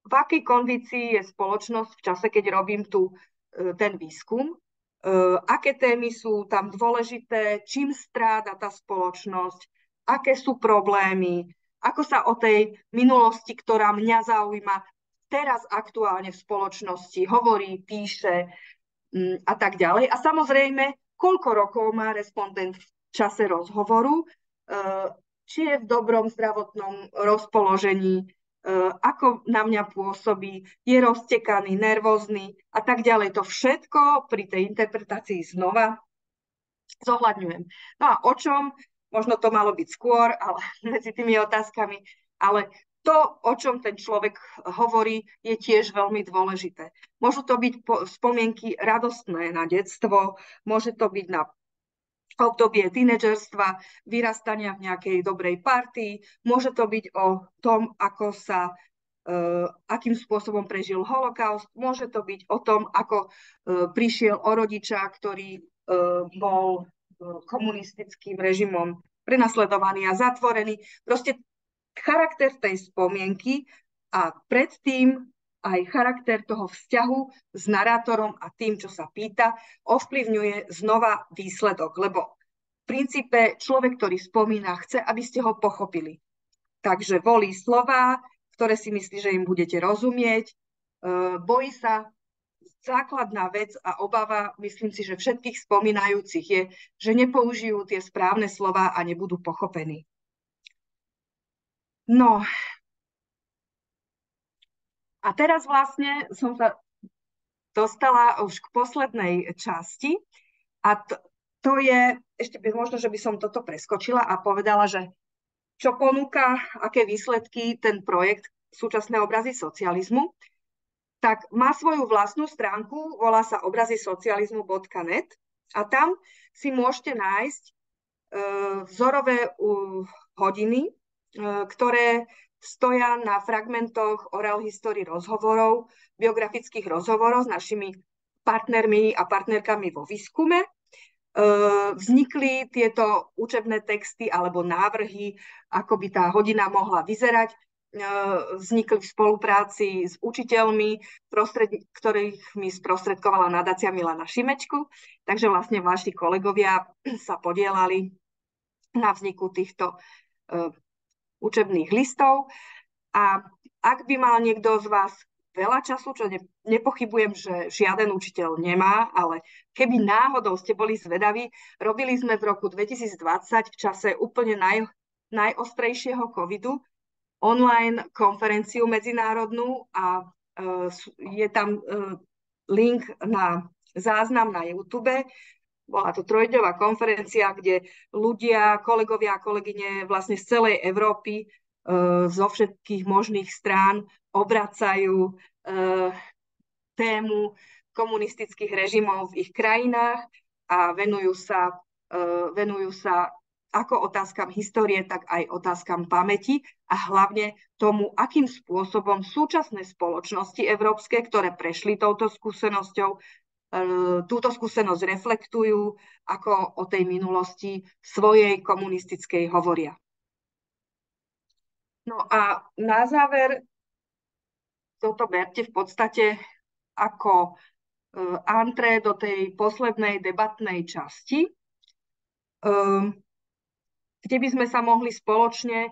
v akej kondícii je spoločnosť v čase, keď robím ten výskum, aké témy sú tam dôležité, čím stráda tá spoločnosť, aké sú problémy, ako sa o tej minulosti, ktorá mňa zaujíma, teraz aktuálne v spoločnosti hovorí, píše, a tak ďalej. A samozrejme, koľko rokov má respondent v čase rozhovoru, či je v dobrom zdravotnom rozpoložení, ako na mňa pôsobí, je roztekaný, nervózny a tak ďalej. To všetko pri tej interpretácii znova zohľadňujem. No a o čom? Možno to malo byť skôr, ale medzi tými otázkami, ale to, o čom ten človek hovorí, je tiež veľmi dôležité. Môžu to byť spomienky radostné na detstvo, môže to byť na obdobie tínedžerstva, vyrastania v nejakej dobrej partii, môže to byť o tom, akým spôsobom prežil holokaust, môže to byť o tom, ako prišiel o rodiča, ktorý bol komunistickým režimom prenasledovaný a zatvorený. Proste charakter tej spomienky a predtým aj charakter toho vzťahu s narátorom a tým, čo sa pýta, ovplyvňuje znova výsledok, lebo v princípe človek, ktorý spomína, chce, aby ste ho pochopili. Takže volí slová, ktoré si myslí, že im budete rozumieť, bojí sa. Základná vec a obava, myslím si, že všetkých spomínajúcich je, že nepoužijú tie správne slová a nebudú pochopení. No, a teraz vlastne som sa dostala už k poslednej časti a to je, ešte možno, že by som toto preskočila a povedala, že čo ponúka, aké výsledky ten projekt Súčasné obrazy socializmu, tak má svoju vlastnú stránku, volá sa obrazysocializmu.net a tam si môžete nájsť vzorové hodiny, ktoré stoja na fragmentoch oral history rozhovorov, biografických rozhovorov s našimi partnermi a partnerkami vo výskume. Vznikli tieto učebné texty alebo návrhy, ako by tá hodina mohla vyzerať. Vznikli v spolupráci s učiteľmi, ktorých mi sprostredkovala nadácia Milana Šimečku. Takže vlastne vaši kolegovia sa podielali na vzniku týchto učebných listov. A ak by mal niekto z vás veľa času, čo nepochybujem, že žiaden učiteľ nemá, ale keby náhodou ste boli zvedaví, robili sme v roku 2020 v čase úplne najostrejšieho covidu online konferenciu medzinárodnú a je tam link na záznam na YouTube. Bola to trojdňová konferencia, kde ľudia, kolegovia a kolegyne vlastne z celej Európy zo všetkých možných strán obracajú tému komunistických režimov v ich krajinách a venujú sa ako otázkam histórie, tak aj otázkam pamäti a hlavne tomu, akým spôsobom súčasné spoločnosti európske, ktoré prešli touto skúsenosťou, túto skúsenosť reflektujú, ako o tej minulosti svojej komunistickej hovoria. No a na záver toto berte v podstate ako antré do tej poslednej debatnej časti, kde by sme sa mohli spoločne,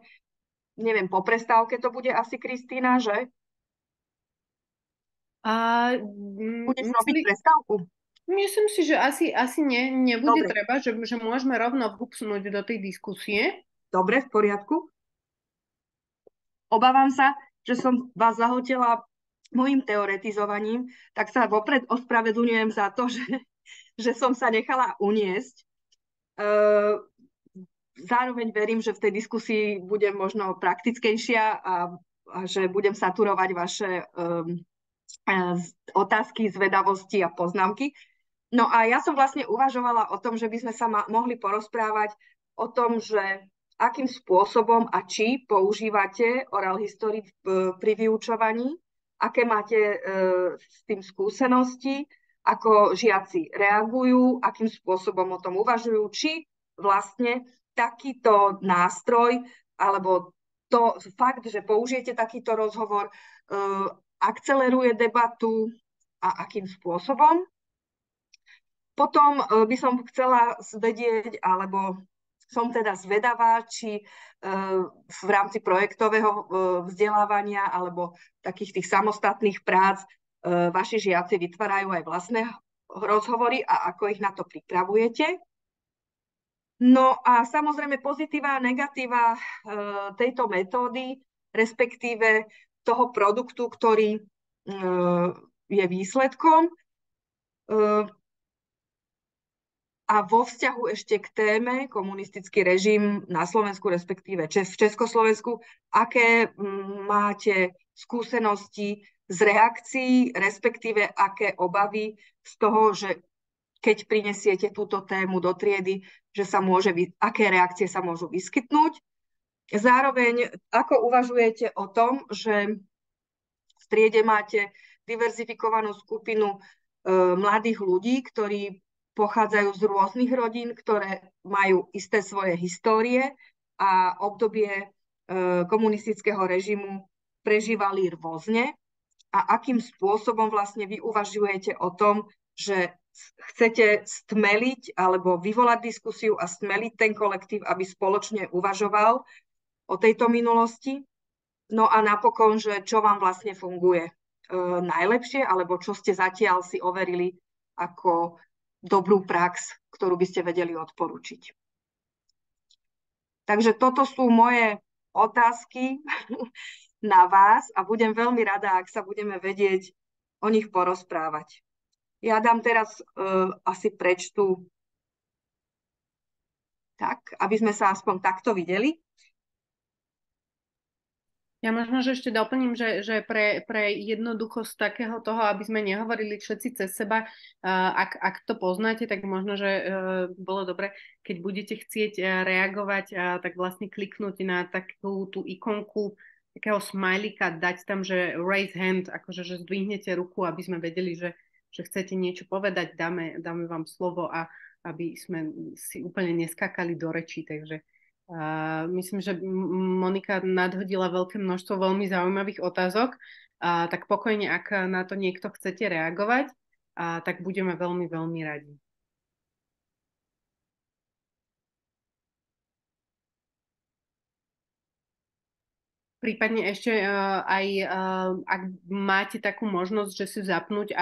neviem, po prestávke to bude asi, Kristína, že? Budeš robiť prestávku? Myslím si, že asi nebude Dobre. treba, že môžeme rovno vhupsnúť do tej diskusie. Dobre, v poriadku. Obávam sa, že som vás zahotela mojim teoretizovaním, tak sa vopred ospravedlňujem za to, že som sa nechala uniesť. Zároveň verím, že v tej diskusii budem možno praktickejšia a že budem saturovať vaše otázky, zvedavosti a poznámky. No a ja som vlastne uvažovala o tom, že by sme sa mohli porozprávať o tom, že akým spôsobom a či používate oral history pri vyučovaní, aké máte s tým skúsenosti, ako žiaci reagujú, akým spôsobom o tom uvažujú, či vlastne takýto nástroj alebo to fakt, že použijete takýto rozhovor, akceleruje debatu a akým spôsobom. Potom by som chcela vedieť, alebo som teda zvedavá, či v rámci projektového vzdelávania alebo takých tých samostatných prác vaši žiaci vytvárajú aj vlastné rozhovory a ako ich na to pripravujete. No a samozrejme pozitíva a negatíva tejto metódy, respektíve toho produktu, ktorý je výsledkom. A vo vzťahu ešte k téme komunistický režim na Slovensku, respektíve v Československu, aké máte skúsenosti z reakcií, respektíve aké obavy z toho, že keď prinesiete túto tému do triedy, že aké reakcie sa môžu vyskytnúť. Zároveň, ako uvažujete o tom, že v triede máte diverzifikovanú skupinu mladých ľudí, ktorí pochádzajú z rôznych rodín, ktoré majú isté svoje histórie a obdobie komunistického režimu prežívali rôzne. A akým spôsobom vlastne vy uvažujete o tom, že chcete stmeliť alebo vyvolať diskusiu a stmeliť ten kolektív, aby spoločne uvažoval o tejto minulosti. No a napokon, že čo vám vlastne funguje najlepšie, alebo čo ste zatiaľ si overili ako dobrú prax, ktorú by ste vedeli odporučiť. Takže toto sú moje otázky na vás a budem veľmi rada, ak sa budeme vedieť o nich porozprávať. Ja dám teraz asi prečtu tak, aby sme sa aspoň takto videli. Ja možno, že ešte doplním, že pre jednoduchosť takého toho, aby sme nehovorili všetci cez seba, ak to poznáte, tak možno, že bolo dobre, keď budete chcieť reagovať, tak vlastne kliknúť na takú tú ikonku takého smajlika, dať tam, že raise hand, akože že zdvihnete ruku, aby sme vedeli, že chcete niečo povedať, dáme vám slovo a aby sme si úplne neskakali do rečí, takže myslím, že Monika nadhodila veľké množstvo veľmi zaujímavých otázok, tak pokojne, ak na to niekto chcete reagovať, tak budeme veľmi, veľmi radi. Prípadne ešte ak máte takú možnosť, že si zapnúť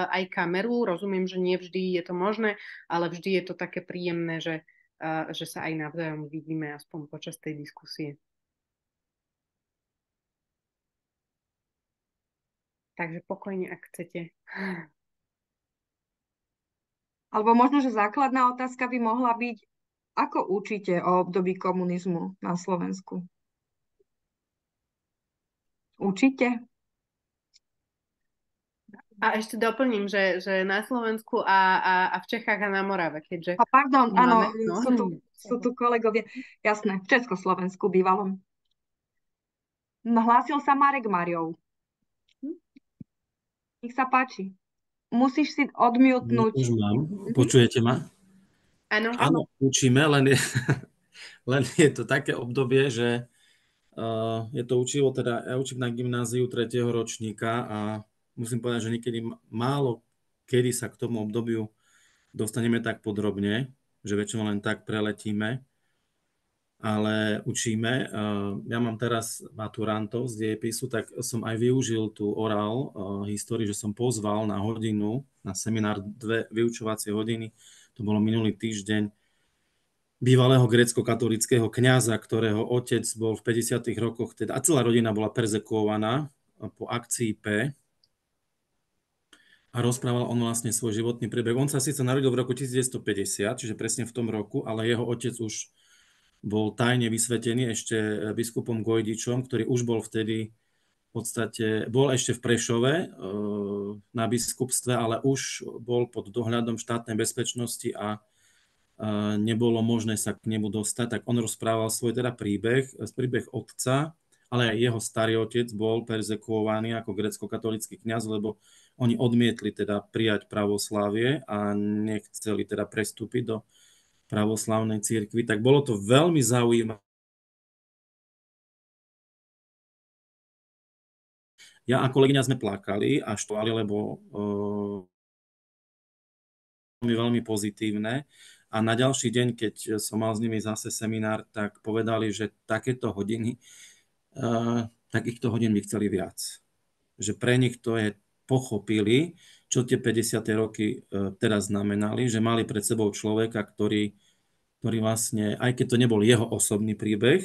aj kameru, rozumiem, že nie vždy je to možné, ale vždy je to také príjemné, že sa aj navzájom vidíme aspoň počas tej diskusie. Takže pokojne, ak chcete. Alebo možno, že základná otázka by mohla byť, ako učíte o období komunizmu na Slovensku? Učíte? A ešte doplním, že na Slovensku a v Čechách a na Morave, keďže Pardon, áno, máme. No. sú tu kolegovia. Jasné, v Československu bývalom. Hlásil sa Marek Mariov. Nech sa páči. Musíš si odmiutnúť. Už mám. Počujete ma? Áno. Áno, učíme, len je to také obdobie, že je to učivo, teda ja učím na gymnáziu 3. ročníka a musím povedať, že niekedy málo kedy sa k tomu obdobiu dostaneme tak podrobne, že väčšinou len tak preletíme, ale učíme. Ja mám teraz maturantov z dejepisu, tak som aj využil tú orál históriu, že som pozval na hodinu, na seminár 2 vyučovacie hodiny, to bolo minulý týždeň, bývalého grécko-katolického kňaza, ktorého otec bol v 50. rokoch, teda, a celá rodina bola perzekuovaná po akcii P. A rozprával on vlastne svoj životný príbeh. On sa síce narodil v roku 1950, čiže presne v tom roku, ale jeho otec už bol tajne vysvetený ešte biskupom Gojdičom, ktorý už bol vtedy v podstate, bol ešte v Prešove na biskupstve, ale už bol pod dohľadom štátnej bezpečnosti a nebolo možné sa k nemu dostať, tak on rozprával svoj teda príbeh otca, ale aj jeho starý otec bol perzekuovaný ako grécko-katolícky kňaz, lebo oni odmietli teda prijať pravoslávie a nechceli teda prestúpiť do pravoslávnej cirkvi, tak bolo to veľmi zaujímavé. Ja a kolegyňa sme plakali a štvali, lebo veľmi pozitívne. A na ďalší deň, keď som mal s nimi zase seminár, tak povedali, že takéto hodiny, takýchto hodín by chceli viac. Že pre nich to je, pochopili, čo tie 50. roky teraz znamenali, že mali pred sebou človeka, ktorý vlastne, aj keď to nebol jeho osobný príbeh,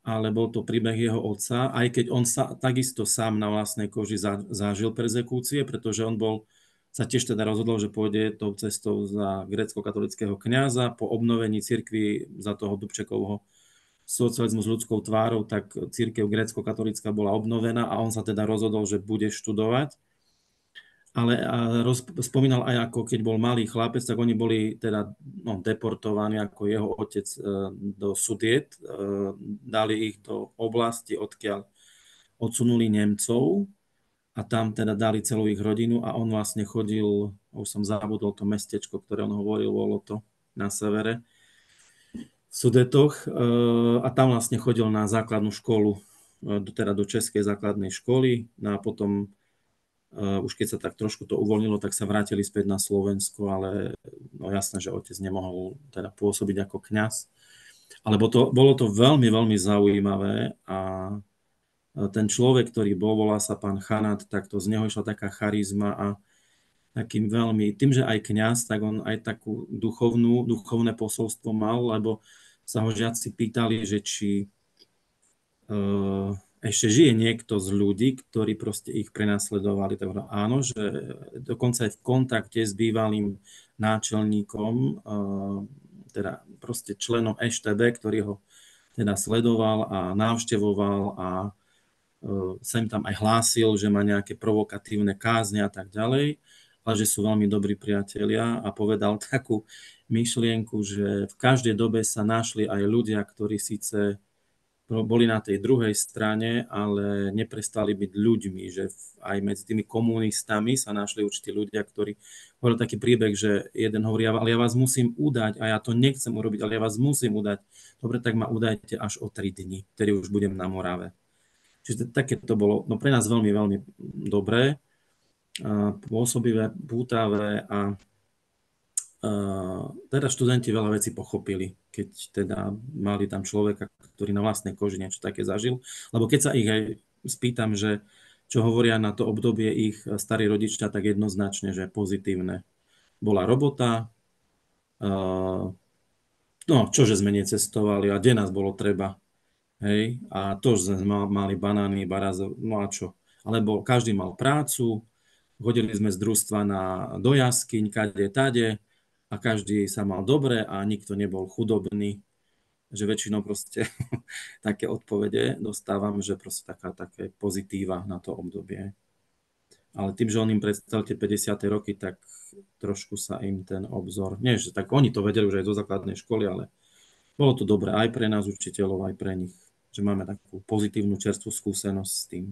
ale bol to príbeh jeho otca, aj keď on sa takisto sám na vlastnej koži zažil perzekúcie, pretože on sa tiež teda rozhodol, že pôjde tou cestou za grécko-katolického kňaza. Po obnovení cirkvi za toho Dubčekovho socializmu s ľudskou tvárou, tak cirkev grécko-katolická bola obnovená a on sa teda rozhodol, že bude študovať. Ale spomínal aj, ako keď bol malý chlapec, tak oni boli teda deportovaní ako jeho otec do Sudiet. Dali ich do oblasti, odkiaľ odsunuli Nemcov a tam teda dali celú ich rodinu a on vlastne chodil, už som zabudol to mestečko, ktoré on hovoril, bolo to na severe, v Sudetoch, a tam vlastne chodil na základnú školu, teda do českej základnej školy, no a potom už keď sa tak trošku to uvoľnilo, tak sa vrátili späť na Slovensko, ale no jasné, že otec nemohol teda pôsobiť ako kňaz. Ale bolo to veľmi, veľmi zaujímavé a ten človek, ktorý volá sa pán Chanát, tak to z neho išla taká charizma a takým veľmi, tým, že aj kňaz, tak on aj takú duchovné posolstvo mal, lebo sa ho žiaci pýtali, že či ešte žije niekto z ľudí, ktorí proste ich prenasledovali. Tak áno, že dokonca aj v kontakte s bývalým náčelníkom, teda proste členom EŠTB, ktorý ho teda sledoval a návštevoval a sem tam aj hlásil, že má nejaké provokatívne kázne a tak ďalej, ale že sú veľmi dobrí priatelia a povedal takú myšlienku, že v každej dobe sa našli aj ľudia, ktorí síce boli na tej druhej strane, ale neprestali byť ľuďmi, že aj medzi tými komunistami sa našli určití ľudia, ktorí hovorili taký príbeh, že jeden hovorí, ale ja vás musím udať a ja to nechcem urobiť, ale ja vás musím udať. Dobre, tak ma udajte až o 3 dni, ktorý už budem na Morave. Čiže také to bolo pre nás veľmi, veľmi dobré, pôsobivé, pútavé a teda študenti veľa vecí pochopili, keď teda mali tam človeka, ktorý na vlastnej koži niečo také zažil. Lebo keď sa ich aj spýtam, že čo hovoria na to obdobie ich starí rodičia, tak jednoznačne, že pozitívne. Bola robota, no čože sme necestovali a kde nás bolo treba. Hej, a to, že sme mali banány, barazov, no a čo. Alebo každý mal prácu, Chodili sme z družstva do jaskyň, kade, tade a každý sa mal dobre a nikto nebol chudobný. Že väčšinou proste také odpovede dostávam, že proste také pozitíva na to obdobie. Ale tým, že on im predstavil tie 50. roky, tak trošku sa im ten obzor, nie, že tak oni to vedeli už aj zo základnej školy, ale bolo to dobré aj pre nás učiteľov, aj pre nich, že máme takú pozitívnu čerstvú skúsenosť s tým.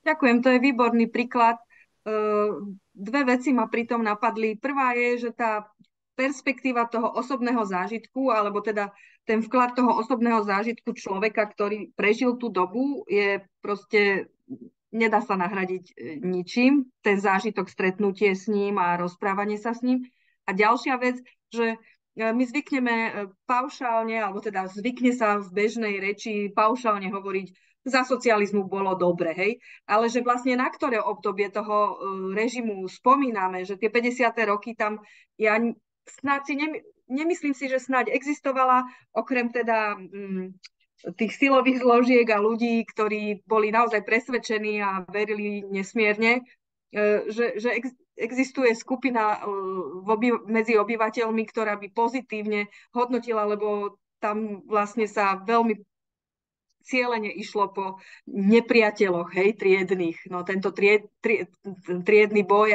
Ďakujem, to je výborný príklad. Dve veci ma pritom napadli. Prvá je, že tá perspektíva toho osobného zážitku, alebo teda ten vklad toho osobného zážitku človeka, ktorý prežil tú dobu, je proste, nedá sa nahradiť ničím. Ten zážitok, stretnutie s ním a rozprávanie sa s ním. A ďalšia vec, že my zvykneme paušálne, alebo teda zvykne sa v bežnej reči paušálne hovoriť, za socializmu bolo dobre, hej, ale že vlastne na ktoré obdobie toho režimu spomíname, že tie 50. roky tam, ja snáď si nemyslím si, že snáď existovala, okrem teda tých silových zložiek a ľudí, ktorí boli naozaj presvedčení a verili nesmierne, že existuje skupina medzi obyvateľmi, ktorá by pozitívne hodnotila, lebo tam vlastne sa veľmi cielene išlo po nepriateľoch, hej, triednych. No tento triedny boj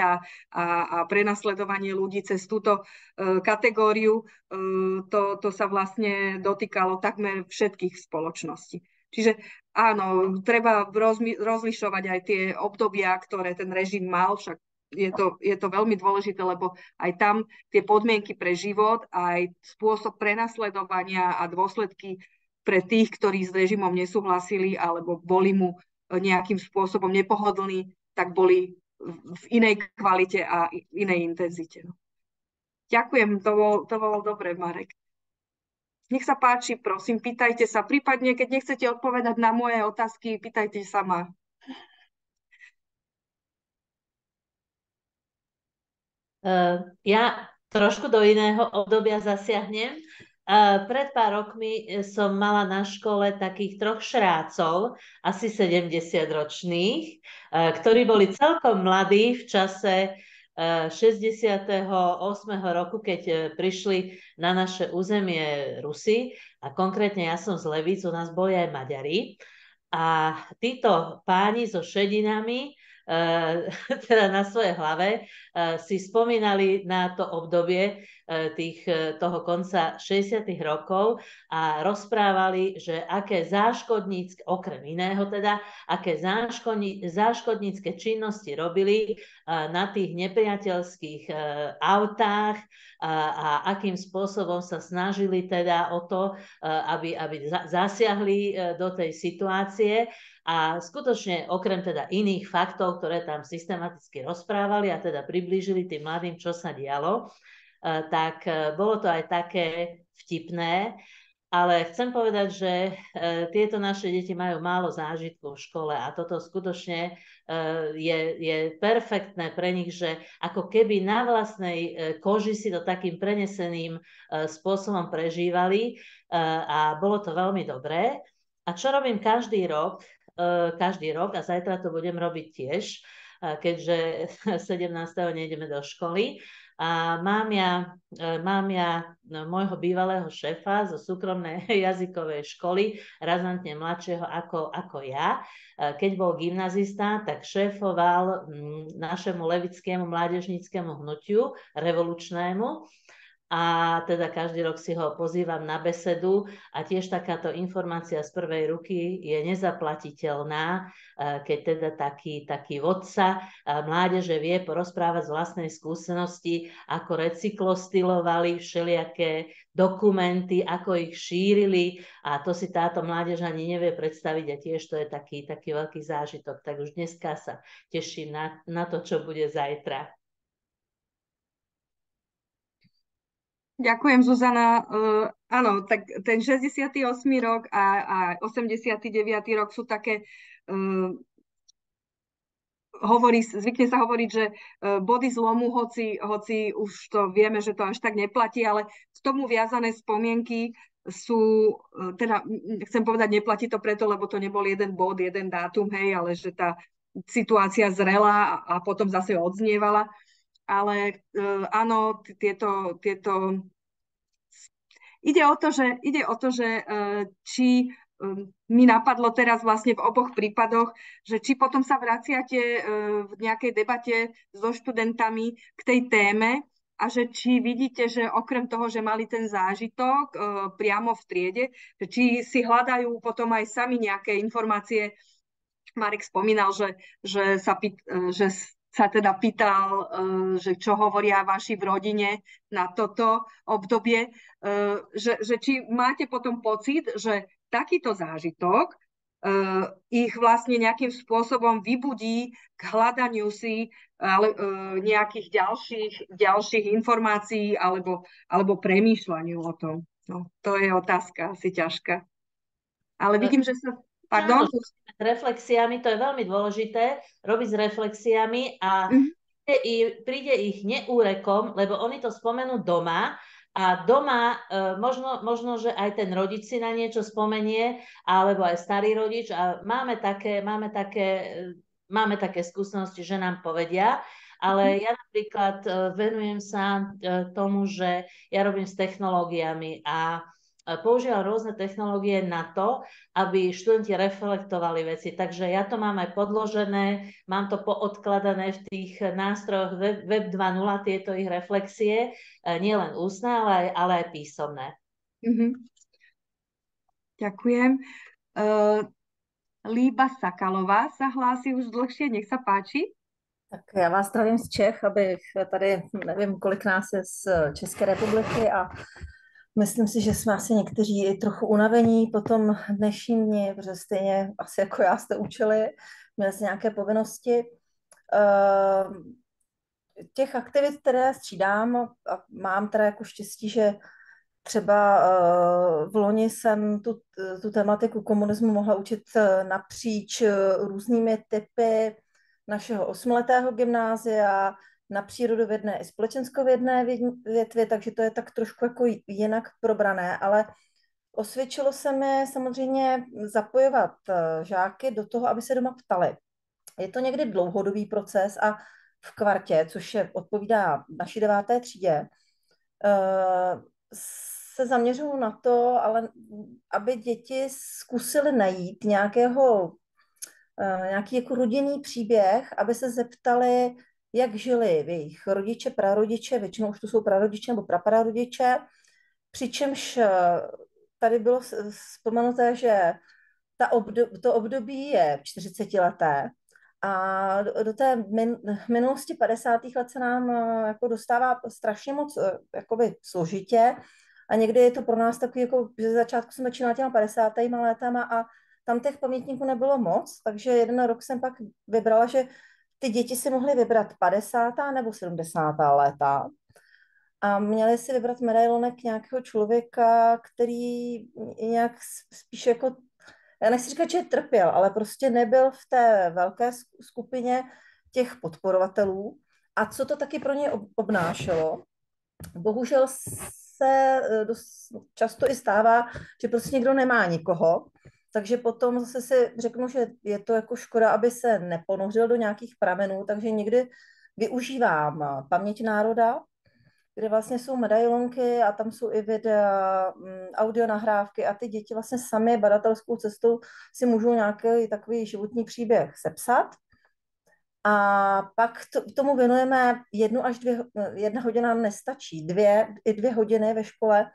a prenasledovanie ľudí cez túto kategóriu, to sa vlastne dotýkalo takmer všetkých spoločností. Čiže áno, treba rozlišovať aj tie obdobia, ktoré ten režim mal, však je to veľmi dôležité, lebo aj tam tie podmienky pre život, aj spôsob prenasledovania a dôsledky pre tých, ktorí s režimom nesúhlasili alebo boli mu nejakým spôsobom nepohodlní, tak boli v inej kvalite a inej intenzite. Ďakujem, to bolo dobre, Marek. Nech sa páči, prosím, pýtajte sa. Prípadne, keď nechcete odpovedať na moje otázky, pýtajte sa ma. Ja trošku do iného obdobia zasiahnem. Pred pár rokmi som mala na škole takých 3 šrácov, asi 70-ročných, ktorí boli celkom mladí v čase 68. roku, keď prišli na naše územie Rusi, a konkrétne ja som z Levíc, u nás boli aj Maďari. A títo páni so šedinami teda na svojej hlave si spomínali na to obdobie toho konca 60. rokov a rozprávali, že aké záškodnícke, okrem iného teda, aké záškodnícke činnosti robili na tých nepriateľských autách a akým spôsobom sa snažili teda o to, aby zasiahli do tej situácie. A skutočne okrem teda iných faktov, ktoré tam systematicky rozprávali a teda priblížili tým mladým, čo sa dialo, tak bolo to aj také vtipné. Ale chcem povedať, že tieto naše deti majú málo zážitkov v škole a toto skutočne je perfektné pre nich, že ako keby na vlastnej koži si to takým preneseným spôsobom prežívali a bolo to veľmi dobré. A čo robím každý rok a zajtra to budem robiť tiež, keďže 17. nejdeme do školy. A mám ja môjho bývalého šéfa zo súkromnej jazykovej školy, razantne mladšieho ako ja. Keď bol gymnazista, tak šéfoval našemu levickému mládežníckemu hnutiu revolučnému. A teda každý rok si ho pozývam na besedu a tiež takáto informácia z prvej ruky je nezaplatiteľná, keď teda taký vodca mládeže vie porozprávať z vlastnej skúsenosti, ako recyklostylovali všelijaké dokumenty, ako ich šírili, a to si táto mládež ani nevie predstaviť a tiež to je taký veľký zážitok. Tak už dneska sa teším na to, čo bude zajtra. Ďakujem, Zuzana. Áno, tak ten 68. rok a 89. rok sú také, zvykne sa hovoriť, že body zlomu, hoci už to vieme, že to až tak neplatí, ale k tomu viazané spomienky sú, teda chcem povedať, neplatí to preto, lebo to nebol jeden bod, jeden dátum, hej, ale že tá situácia zrela a potom zase odznievala. Ale áno, ide o to, že či mi napadlo teraz vlastne v oboch prípadoch, že či potom sa vraciate v nejakej debate so študentami k tej téme a že či vidíte, že okrem toho, že mali ten zážitok priamo v triede, že či si hľadajú potom aj sami nejaké informácie. Marek spomínal, že sa teda pýtal, že čo hovoria vaši v rodine na toto obdobie, že či máte potom pocit, že takýto zážitok ich vlastne nejakým spôsobom vybudí k hľadaniu si nejakých ďalších informácií alebo premýšľaniu o tom. No, to je otázka asi ťažká. Ale vidím, že sa... Pardon? Áno, s reflexiami, to je veľmi dôležité, robiť s reflexiami a príde ich neúrekom, lebo oni to spomenú doma a doma možno, že aj ten rodič si na niečo spomenie, alebo aj starý rodič a máme také skúsenosti, že nám povedia, ale ja napríklad venujem sa tomu, že ja robím s technológiami a používam rôzne technológie na to, aby študenti reflektovali veci. Takže ja to mám aj podložené, mám to poodkladané v tých nástrojoch Web 2.0, tieto ich reflexie, nielen ústne, ale aj písomné. Ďakujem. Líba Sakalová sa hlási už dlhšie, nech sa páči. Tak já vás zdravím z Čech, abych tady, nevím, kolik nás je z České republiky a myslím si, že jsme asi někteří i trochu unavení po tom dnešním dni, protože stejně asi jako já jste učili, měli jste nějaké povinnosti. Těch aktivit, které střídám, a mám teda jako štěstí, že třeba v loni jsem tu tematiku komunismu mohla učit napříč různými typy našeho 8letého gymnázia, na přírodovědné i společenskovědné větvy, takže to je tak trošku jako jinak probrané, ale osvědčilo se mi samozřejmě zapojovat žáky do toho, aby se doma ptali. Je to někdy dlouhodobý proces a v kvartě, což odpovídá naší 9. třídě, se zaměřují na to, ale aby děti zkusily najít nějaký jako rodinný příběh, aby se zeptali, jak žili jejich rodiče, prarodiče, většinou už to jsou prarodiče nebo praprarodiče, přičemž tady bylo vzpomenuté, že to období je 40leté a do té minulosti 50. let se nám jako dostává strašně moc jakoby složitě a někdy je to pro nás takový, jako, že začátku jsme začínali těma 50. letama a tam těch pamětníků nebylo moc, takže jeden rok jsem pak vybrala, že ty děti si mohly vybrat 50. nebo 70. léta a měli si vybrat medailonek nějakého člověka, který nějak spíš jako, já nechci říkat, že trpěl, ale prostě nebyl v té velké skupině těch podporovatelů. A co to taky pro ně obnášelo? Bohužel se dost často i stává, že prostě někdo nemá nikoho, takže potom zase si řeknu, že je to jako škoda, aby se neponořil do nějakých pramenů, takže někdy využívám Paměť národa, kde vlastně jsou medailonky a tam jsou i videa, audio nahrávky a ty děti vlastně sami badatelskou cestou si můžou nějaký takový životní příběh sepsat. A pak tomu věnujeme 1 až 2 hodina nestačí, 2 hodiny ve škole,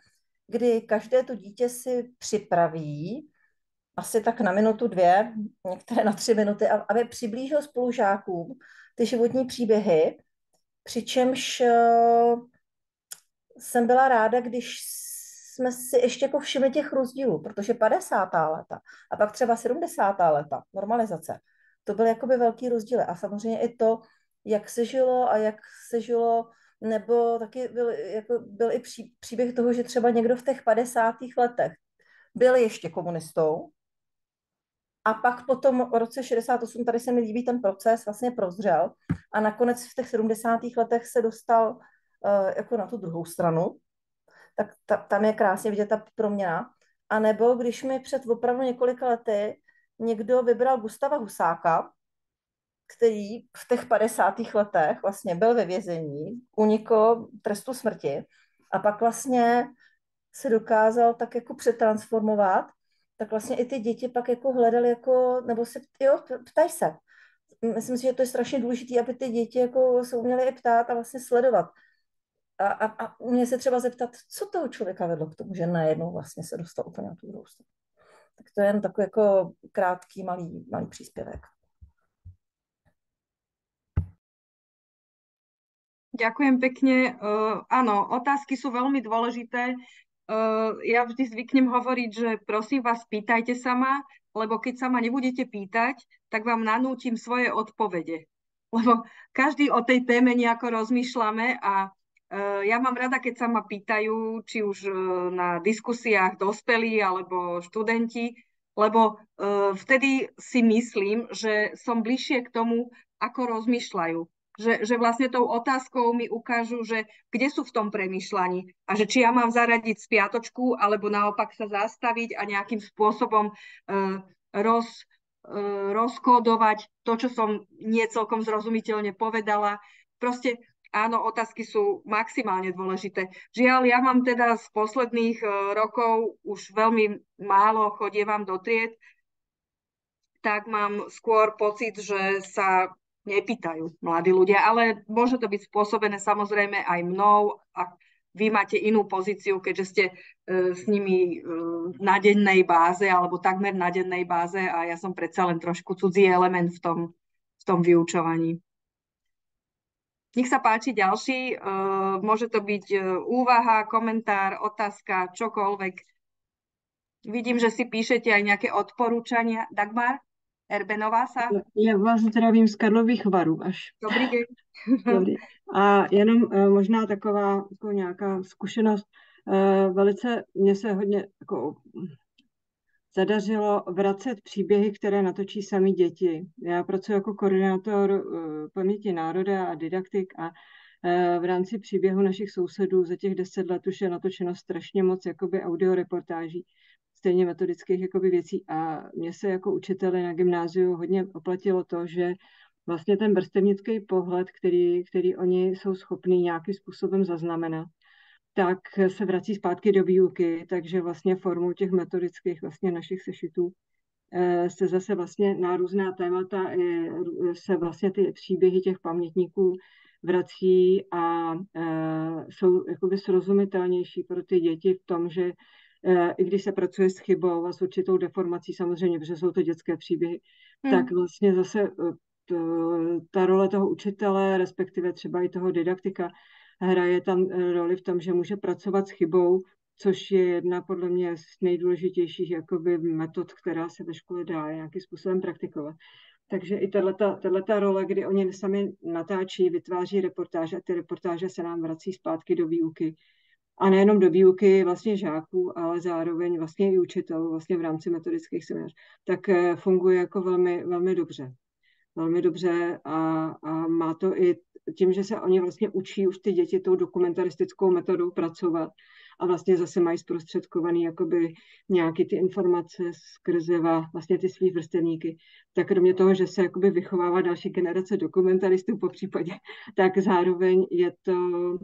kdy každé to dítě si připraví asi tak na 1-2, některé na 3 minuty, aby přiblížil spolužákům ty životní příběhy, přičemž jsem byla ráda, když jsme si ještě jako všimli těch rozdílů, protože 50. léta a pak třeba 70. léta, normalizace, to byly jakoby velký rozdíly. A samozřejmě i to, jak se žilo, nebo taky byl i příběh toho, že třeba někdo v těch 50. letech byl ještě komunistou a pak potom v roce 68, tady se mi líbí ten proces, vlastně prozřel a nakonec v těch 70. letech se dostal jako na tu druhou stranu, tak tam je krásně vidět ta proměna. A nebo když mi před opravdu několika lety někdo vybral Gustava Husáka který v těch 50. letech vlastně byl ve vězení, unikl trestu smrti a pak vlastně se dokázal tak jako přetransformovat, tak vlastně i ty děti pak jako hledali jako, nebo se, jo, ptají se. Myslím si, že to je strašně důležité, aby ty děti jako se uměly i ptát a vlastně sledovat. A uměli se třeba zeptat, co toho člověka vedlo k tomu, že najednou vlastně se dostal úplně na tu druhou stranu. Tak to je jen takový jako krátký, malý příspěvek. Ďakujem pekne. Áno, otázky sú veľmi dôležité. Ja vždy zvyknem hovoriť, že prosím vás, pýtajte sa ma, lebo keď sa ma nebudete pýtať, tak vám nanútim svoje odpovede. Lebo každý o tej téme nejako rozmýšľame a ja mám rada, keď sa ma pýtajú, či už na diskusiách dospelí alebo študenti, lebo vtedy si myslím, že som bližšie k tomu, ako rozmýšľajú. Že vlastne tou otázkou mi ukážu, že kde sú v tom premýšľaní a že či ja mám zaradiť spiatočku alebo naopak sa zastaviť a nejakým spôsobom rozkódovať to, čo som nie celkom zrozumiteľne povedala. Proste áno, otázky sú maximálne dôležité. Žiaľ, ja mám teda z posledných rokov už veľmi málo chodievam do tried, tak mám skôr pocit, že sa nepýtajú mladí ľudia, ale môže to byť spôsobené samozrejme aj mnou a vy máte inú pozíciu, keďže ste s nimi na dennej báze alebo takmer na dennej báze a ja som predsa len trošku cudzí element v tom vyučovaní. Nech sa páči ďalší, môže to byť úvaha, komentár, otázka, čokoľvek. Vidím, že si píšete aj nejaké odporúčania. Dagmar Erbenová sa? Já vás zdravím z Karlových Varů až. Dobrý deň. Dobrý. A jenom možná taková jako nějaká zkušenost. Velice mě se hodně jako zadařilo vracet příběhy, které natočí sami děti. Já pracuji jako koordinátor paměti národa a didaktik a v rámci příběhu našich sousedů za těch 10 let už je natočeno strašně moc jakoby audioreportáží, stejně metodických jakoby věcí a mně se jako učiteli na gymnáziu hodně oplatilo to, že vlastně ten vrstevnický pohled, který oni jsou schopní nějakým způsobem zaznamenat, tak se vrací zpátky do výuky, takže vlastně formou těch metodických vlastně našich sešitů se zase vlastně na různá témata se vlastně ty příběhy těch pamětníků vrací a jsou jakoby srozumitelnější pro ty děti v tom, že i když se pracuje s chybou a s určitou deformací samozřejmě, protože jsou to dětské příběhy, tak vlastně zase ta role toho učitele, respektive třeba i toho didaktika, hraje tam roli v tom, že může pracovat s chybou, což je jedna podle mě z nejdůležitějších jakoby metod, která se ve škole dá nějakým způsobem praktikovat. Takže i tato role, kdy oni sami natáčí, vytváří reportáže a ty reportáže se nám vrací zpátky do výuky. A nejenom do výuky vlastně žáků, ale zároveň vlastně i učitelů vlastně v rámci metodických seminářů, tak funguje jako velmi, velmi dobře. Velmi dobře a má to i tím, že se oni vlastně učí už ty děti tou dokumentaristickou metodou pracovat a vlastně zase mají zprostředkovaný jakoby nějaký ty informace skrze vlastně ty svý vrstevníky. Tak kromě toho, že se jakoby vychovává další generace dokumentaristů po případě, tak zároveň je to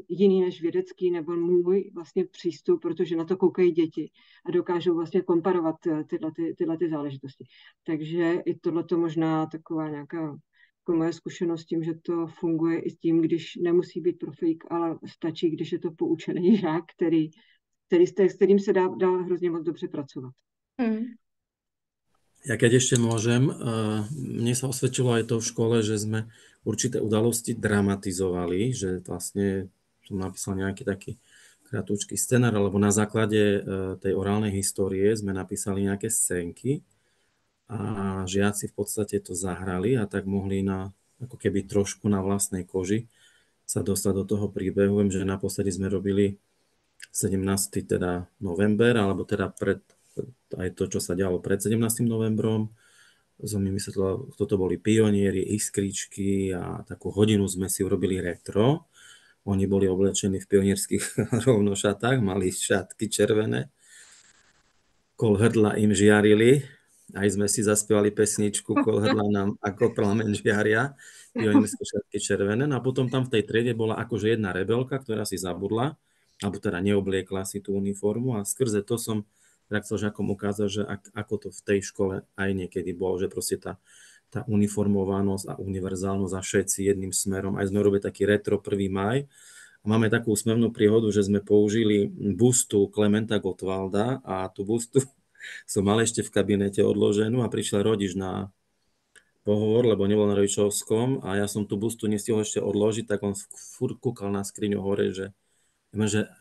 jiný než vědecký nebo můj vlastně přístup, protože na to koukají děti a dokážou vlastně komparovat tyhle záležitosti. Takže i tohleto možná taková nějaká jako moje zkušenost tím, že to funguje i s tím, když nemusí být profík, ale stačí, když je to poučený žák, s kterým se dá hrozně moc dobře pracovat. Ja keď ešte môžem, mne sa osvedčilo aj to v škole, že sme určité udalosti dramatizovali, že vlastne som napísal nejaký taký krátúčky scenár, alebo na základe tej orálnej histórie sme napísali nejaké scénky a žiaci v podstate to zahrali a tak mohli ako keby trošku na vlastnej koži sa dostať do toho príbehu. Viem, že naposledy sme robili 17. teda november, alebo teda pred aj to, čo sa dialo pred 17. novembrom. Som mi vysvetlil, toto boli pionieri, iskričky a takú hodinu sme si urobili retro. Oni boli oblečení v pionierských rovnošatách, mali šatky červené. Kol hrdla im žiarili Aj sme si zaspievali pesničku Kolhrdla nám ako plamen žiaria, pionierské šatky červené. No a potom tam v tej triede bola akože jedna rebelka, ktorá si zabudla, alebo teda neobliekla si tú uniformu a skrze to som teda chcel žiakom ukázať, že ako to v tej škole aj niekedy bolo, že proste tá uniformovanosť a univerzálnosť a všetci jedným smerom. Aj sme robili taký retro 1. máj. A máme takú úsmevnú príhodu, že sme použili bustu Klementa Gottwalda a tú bustu som mal ešte v kabinete odloženú a prišiel rodič na pohovor, lebo nebol na rodičovskom a ja som tú bustu nestihol ešte odložiť, tak on furt kúkal na skriňu hore, že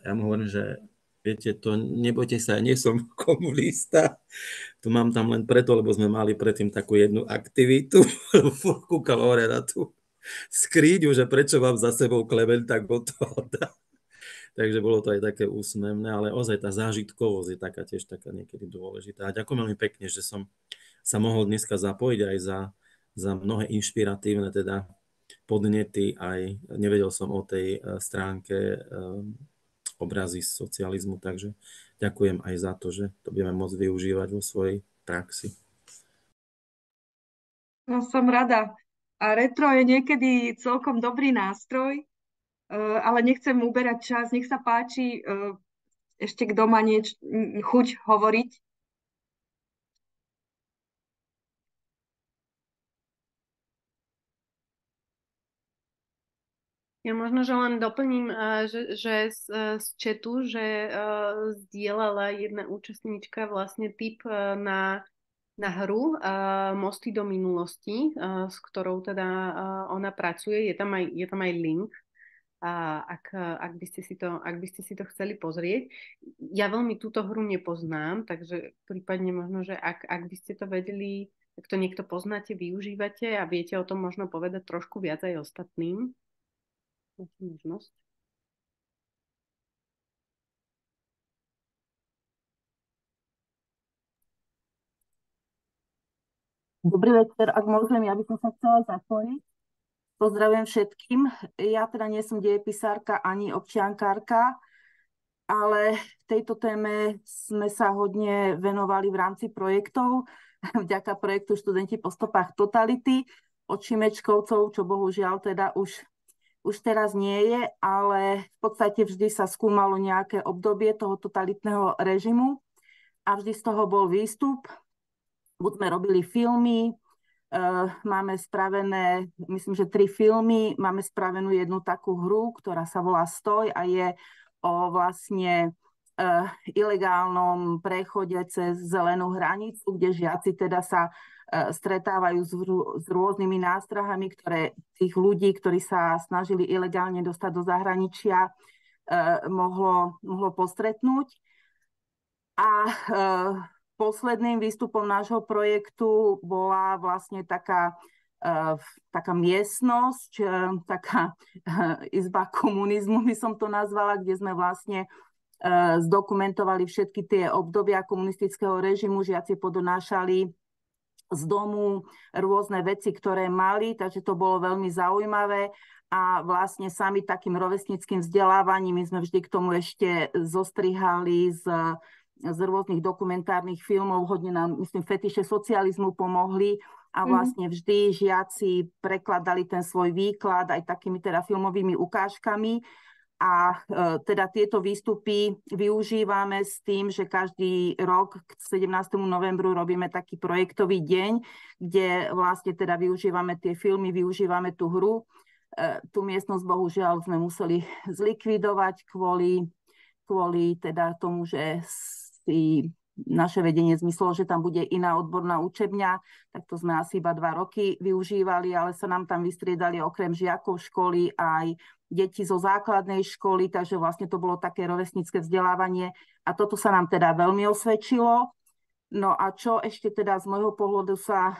ja mu hovorím, že viete, to nebojte sa, ja nie som komunista, to mám tam len preto, lebo sme mali predtým takú jednu aktivitu, lebo furt kúkal hore na tú skriňu, že prečo mám za sebou Klementa Gottwalda. Takže bolo to aj také úsmevné, ale ozaj tá zážitkovosť je tiež taká niekedy dôležitá. A ďakujem veľmi pekne, že som sa mohol dneska zapojiť aj za mnohé inšpiratívne teda podnety, aj nevedel som o tej stránke obrazy z socializmu, takže ďakujem aj za to, že to budeme môcť využívať vo svojej praxi. No, som rada. A retro je niekedy celkom dobrý nástroj, ale nechcem uberať čas. Nech sa páči, ešte kto má chuť hovoriť. Ja možno, že len doplním, že z chatu, že zdieľala jedna účastníčka vlastne tip na hru Mosty do minulosti, s ktorou teda ona pracuje. Je tam aj link, ak by ste si to chceli pozrieť. Ja veľmi túto hru nepoznám, takže prípadne možno, že ak by ste to vedeli, ak to niekto poznáte, využívate a viete o tom možno povedať trošku viac aj ostatným. Máte možnosť. Dobrý večer, ak môžem, ja by som sa chcela zapojiť. Pozdravujem všetkým. Ja teda nie som dejepisárka ani občiankárka, ale tejto téme sme sa hodne venovali v rámci projektov. Vďaka projektu Študenti po stopách totality od Šimečkovcov, čo bohužiaľ teda už teraz nie je, ale v podstate vždy sa skúmalo nejaké obdobie toho totalitného režimu a vždy z toho bol výstup. Buď sme robili filmy, máme spravené, myslím, že 3 filmy, máme spravenú jednu takú hru, ktorá sa volá Stoj a je o vlastne ilegálnom prechode cez zelenú hranicu, kde žiaci teda sa stretávajú s rôznymi nástrahami, ktoré tých ľudí, ktorí sa snažili ilegálne dostať do zahraničia, mohlo postretnúť. A posledným výstupom nášho projektu bola vlastne taká miestnosť, taká izba komunizmu, by som to nazvala, kde sme vlastne zdokumentovali všetky tie obdobia komunistického režimu. Žiaci podonášali z domu rôzne veci, ktoré mali, takže to bolo veľmi zaujímavé a vlastne sami takým rovesnickým vzdelávaním my sme vždy k tomu ešte zostrihali z rôznych dokumentárnych filmov, hodne nám, myslím, fetiše socializmu pomohli a vlastne vždy žiaci prekladali ten svoj výklad aj takými teda filmovými ukážkami. A teda tieto výstupy využívame s tým, že každý rok k 17. novembru robíme taký projektový deň, kde vlastne teda využívame tie filmy, využívame tú hru. Tú miestnosť bohužiaľ sme museli zlikvidovať kvôli teda tomu, že si naše vedenie zmyslelo, že tam bude iná odborná učebňa, tak to sme asi iba 2 roky využívali, ale sa nám tam vystriedali okrem žiakov školy aj deti zo základnej školy, takže vlastne to bolo také rovesnícke vzdelávanie a toto sa nám teda veľmi osvedčilo. No a čo ešte teda z môjho pohľadu sa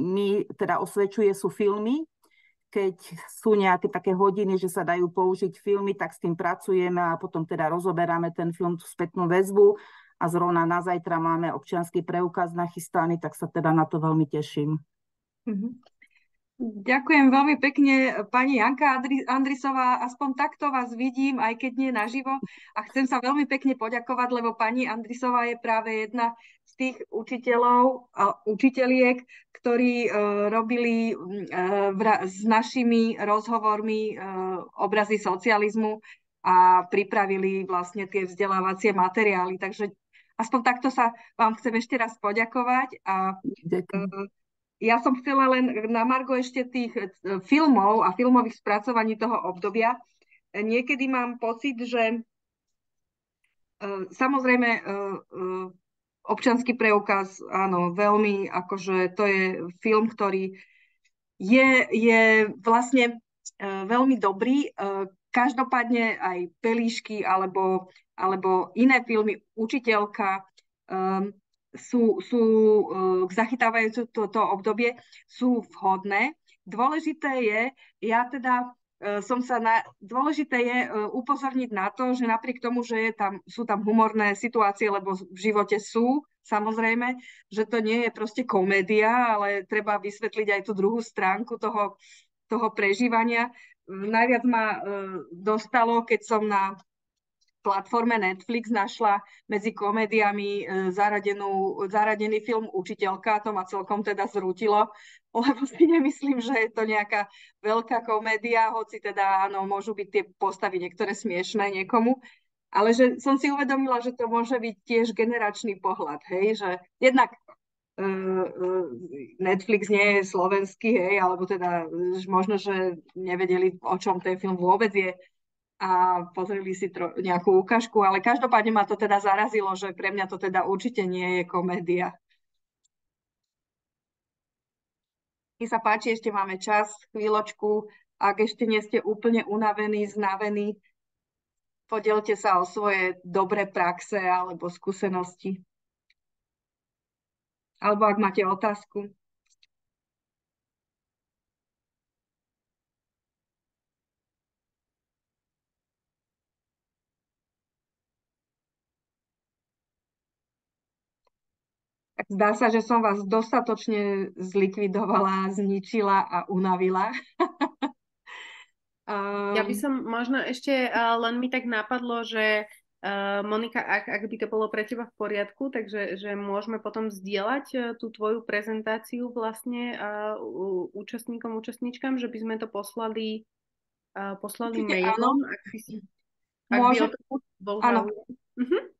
mi teda osvedčuje, sú filmy. Keď sú nejaké také hodiny, že sa dajú použiť filmy, tak s tým pracujeme a potom teda rozoberáme ten film, tú spätnú väzbu a zrovna na zajtra máme občiansky preukaz nachystaný, tak sa teda na to veľmi teším. Ďakujem veľmi pekne, pani Janka Andrisová. Aspoň takto vás vidím, aj keď nie naživo. A chcem sa veľmi pekne poďakovať, lebo pani Andrisová je práve jedna z tých učiteľov a učiteľiek, ktorí robili s našimi rozhovormi obrazy socializmu a pripravili vlastne tie vzdelávacie materiály. Takže aspoň takto sa vám chcem ešte raz poďakovať a ja som chcela len na margo ešte tých filmov a filmových spracovaní toho obdobia. Niekedy mám pocit, že samozrejme občiansky preukaz, áno, veľmi, akože to je film, ktorý je vlastne veľmi dobrý. Každopádne aj Pelíšky alebo iné filmy, Učiteľka, zachytávajúce toto obdobie, sú vhodné. Dôležité je, dôležité je upozorniť na to, že napriek tomu, že sú tam humorné situácie, lebo v živote sú, samozrejme, že to nie je proste komédia, ale treba vysvetliť aj tú druhú stránku toho prežívania. Najviac ma dostalo, keď som na platforme Netflix našla medzi komédiami zaradený film Učiteľka. To ma celkom teda zrútilo, lebo si nemyslím, že je to nejaká veľká komédia, hoci teda áno, môžu byť tie postavy niektoré smiešné niekomu, ale že som si uvedomila, že to môže byť tiež generačný pohľad, hej, že jednak Netflix nie je slovenský, hej, alebo teda možno, že nevedeli, o čom ten film vôbec je, a pozreli si nejakú ukážku, ale každopádne ma to teda zarazilo, že pre mňa to teda určite nie je komédia. Keď sa páči, ešte máme čas, chvíľočku, ak ešte nie ste úplne unavení, znavení, podielte sa o svoje dobré praxe alebo skúsenosti. Alebo ak máte otázku. Zdá sa, že som vás dostatočne zlikvidovala, zničila a unavila. Ja by som možno ešte, len mi tak napadlo, že Monika, ak by to bolo pre teba v poriadku, takže že môžeme potom zdieľať tú tvoju prezentáciu vlastne účastníkom, účastníčkam, že by sme to poslali mailom, áno. ak by o to bol záujem.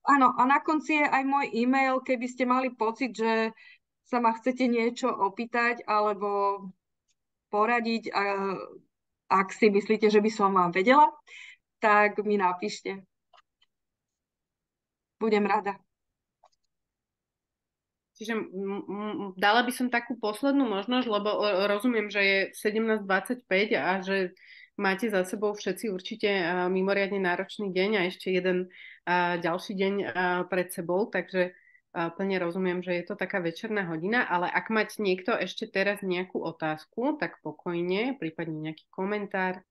Áno, a na konci je aj môj e-mail, keby ste mali pocit, že sa ma chcete niečo opýtať alebo poradiť, ak si myslíte, že by som vám vedela, tak mi napíšte. Budem rada. Čiže dala by som takú poslednú možnosť, lebo rozumiem, že je 17:25 a že máte za sebou všetci určite mimoriadne náročný deň a ešte jeden ďalší deň pred sebou, takže plne rozumiem, že je to taká večerná hodina, ale ak máte niekto ešte teraz nejakú otázku, tak pokojne, prípadne nejaký komentár.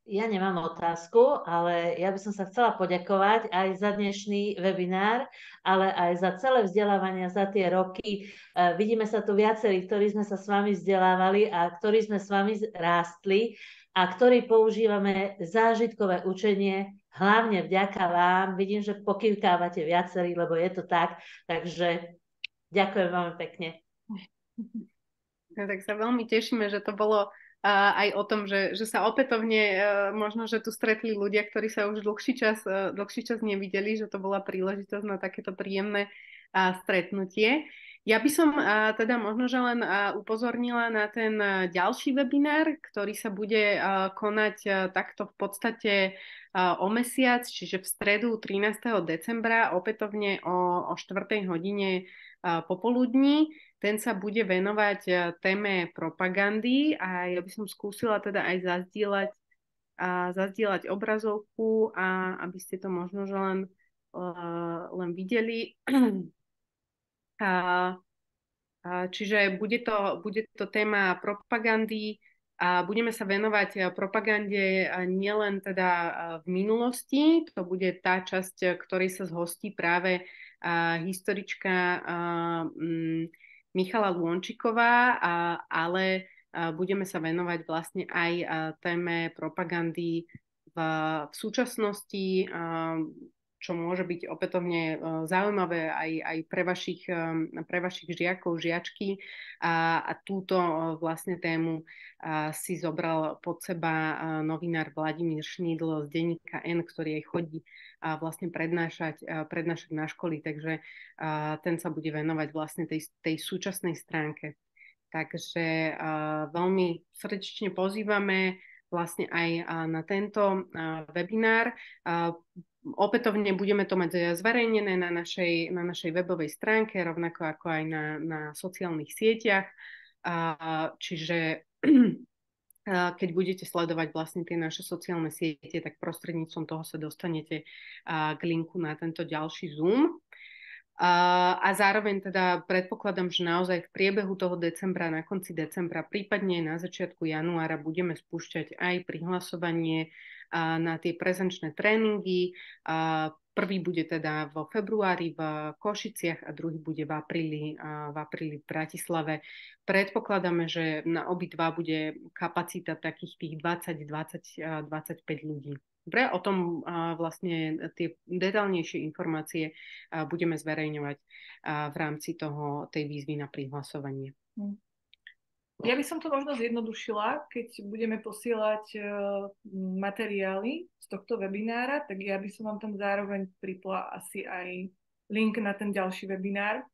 Ja nemám otázku, ale ja by som sa chcela poďakovať aj za dnešný webinár, ale aj za celé vzdelávania za tie roky. Vidíme sa tu viacerí, ktorí sme sa s vami vzdelávali a ktorí sme s vami rástli a ktorí používame zážitkové učenie, hlavne vďaka vám. Vidím, že pokývkávate viacerí, lebo je to tak. Takže ďakujem veľmi pekne. No, tak sa veľmi tešíme, že to bolo aj o tom, že sa opätovne možno, že tu stretli ľudia, ktorí sa už dlhší čas nevideli, že to bola príležitosť na takéto príjemné stretnutie. Ja by som teda možno, že len upozornila na ten ďalší webinár, ktorý sa bude konať takto v podstate o mesiac, čiže v stredu 13. decembra, opätovne o 4. hodine popoludní. Ten sa bude venovať téme propagandy a ja by som skúsila teda aj zazdieľať obrazovku, a aby ste to možno že len videli. Čiže bude to téma propagandy a budeme sa venovať propagande nielen teda v minulosti, to bude tá časť, ktorej sa zhostí práve historička Michala Lônčiková, ale budeme sa venovať vlastne aj téme propagandy v súčasnosti, čo môže byť opätovne zaujímavé aj pre vašich žiakov, žiačky. A túto vlastne tému si zobral pod seba novinár Vladimír Šnídl z denníka N, ktorý aj chodí vlastne prednášať na školy, takže ten sa bude venovať vlastne tej súčasnej stránke. Takže veľmi srdečne pozývame vlastne aj na tento webinár. Opätovne budeme to mať zverejnené na našej webovej stránke, rovnako ako aj na sociálnych sieťach. Čiže keď budete sledovať vlastne tie naše sociálne siete, tak prostredníctvom toho sa dostanete k linku na tento ďalší Zoom. A zároveň teda predpokladám, že naozaj v priebehu toho decembra, na konci decembra, prípadne na začiatku januára budeme spúšťať aj prihlasovanie na tie prezenčné tréningy. Prvý bude teda vo februári v Košiciach a druhý bude v apríli v Bratislave. Predpokladáme, že na obidva bude kapacita takých tých 20-25 ľudí. Dobre, o tom vlastne tie detailnejšie informácie budeme zverejňovať v rámci tej výzvy na prihlasovanie. Ja by som to možno zjednodušila, keď budeme posielať materiály z tohto webinára, tak ja by som vám tam zároveň pripla asi aj link na ten ďalší webinár,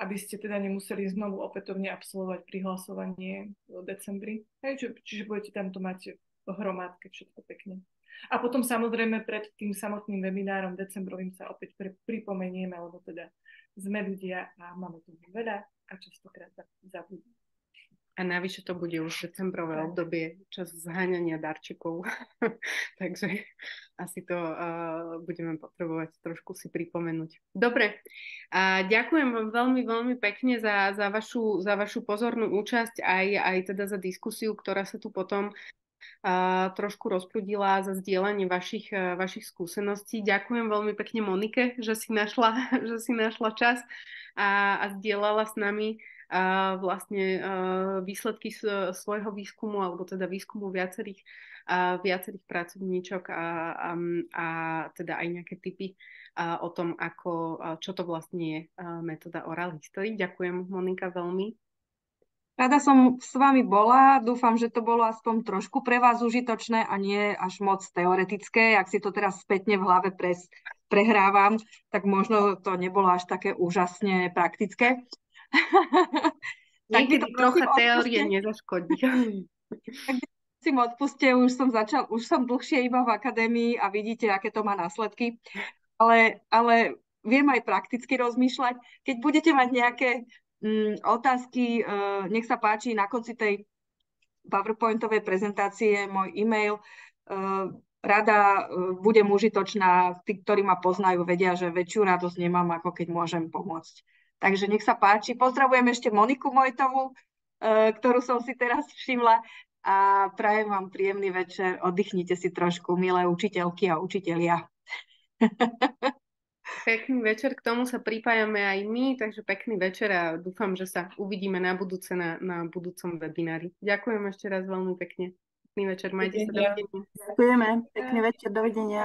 aby ste teda nemuseli znovu opätovne absolvovať prihlasovanie v decembri. Čiže budete tam to mať v hromádke všetko pekne. A potom samozrejme pred tým samotným webinárom decembrovým sa opäť pripomenieme, lebo teda sme ľudia a máme tu veľa a častokrát zabudíme. A navyše to bude už decembrové obdobie, čas zháňania darčekov. Takže asi to budeme potrebovať trošku si pripomenúť. Dobre, ďakujem vám veľmi, veľmi pekne za vašu pozornú účasť, aj teda za diskusiu, ktorá sa tu potom trošku rozprudila, za zdieľanie vašich skúseností. Ďakujem veľmi pekne Monike, že si našla čas a zdieľala s nami vlastne výsledky svojho výskumu, alebo teda výskumu viacerých pracovníčok a teda aj nejaké tipy o tom, čo to vlastne je metóda oral history. Ďakujem, Monika, veľmi. Rada som s vami bola, dúfam, že to bolo aspoň trošku pre vás užitočné a nie až moc teoretické. Ak si to teraz spätne v hlave prehrávam, tak možno to nebolo až také úžasne praktické. Niekedy trocha teórie nezaškodí. Tak si odpuste, už som dlhšie iba v akadémii a vidíte, aké to má následky. Ale viem aj prakticky rozmýšľať. Keď budete mať nejaké otázky, nech sa páči, na konci tej PowerPointovej prezentácie môj e-mail. Rada budem užitočná. Tí, ktorí ma poznajú, vedia, že väčšiu radosť nemám, ako keď môžem pomôcť. Takže nech sa páči. Pozdravujem ešte Moniku Mojtovú, ktorú som si teraz všimla a prajem vám príjemný večer. Oddychnite si trošku, milé učiteľky a učitelia. Pekný večer, k tomu sa pripájame aj my, takže pekný večer a dúfam, že sa uvidíme na budúce na budúcom webinári. Ďakujem ešte raz veľmi pekne. Pekný večer, majte sa, dovidenia. Ďakujeme, pekný večer, dovidenia.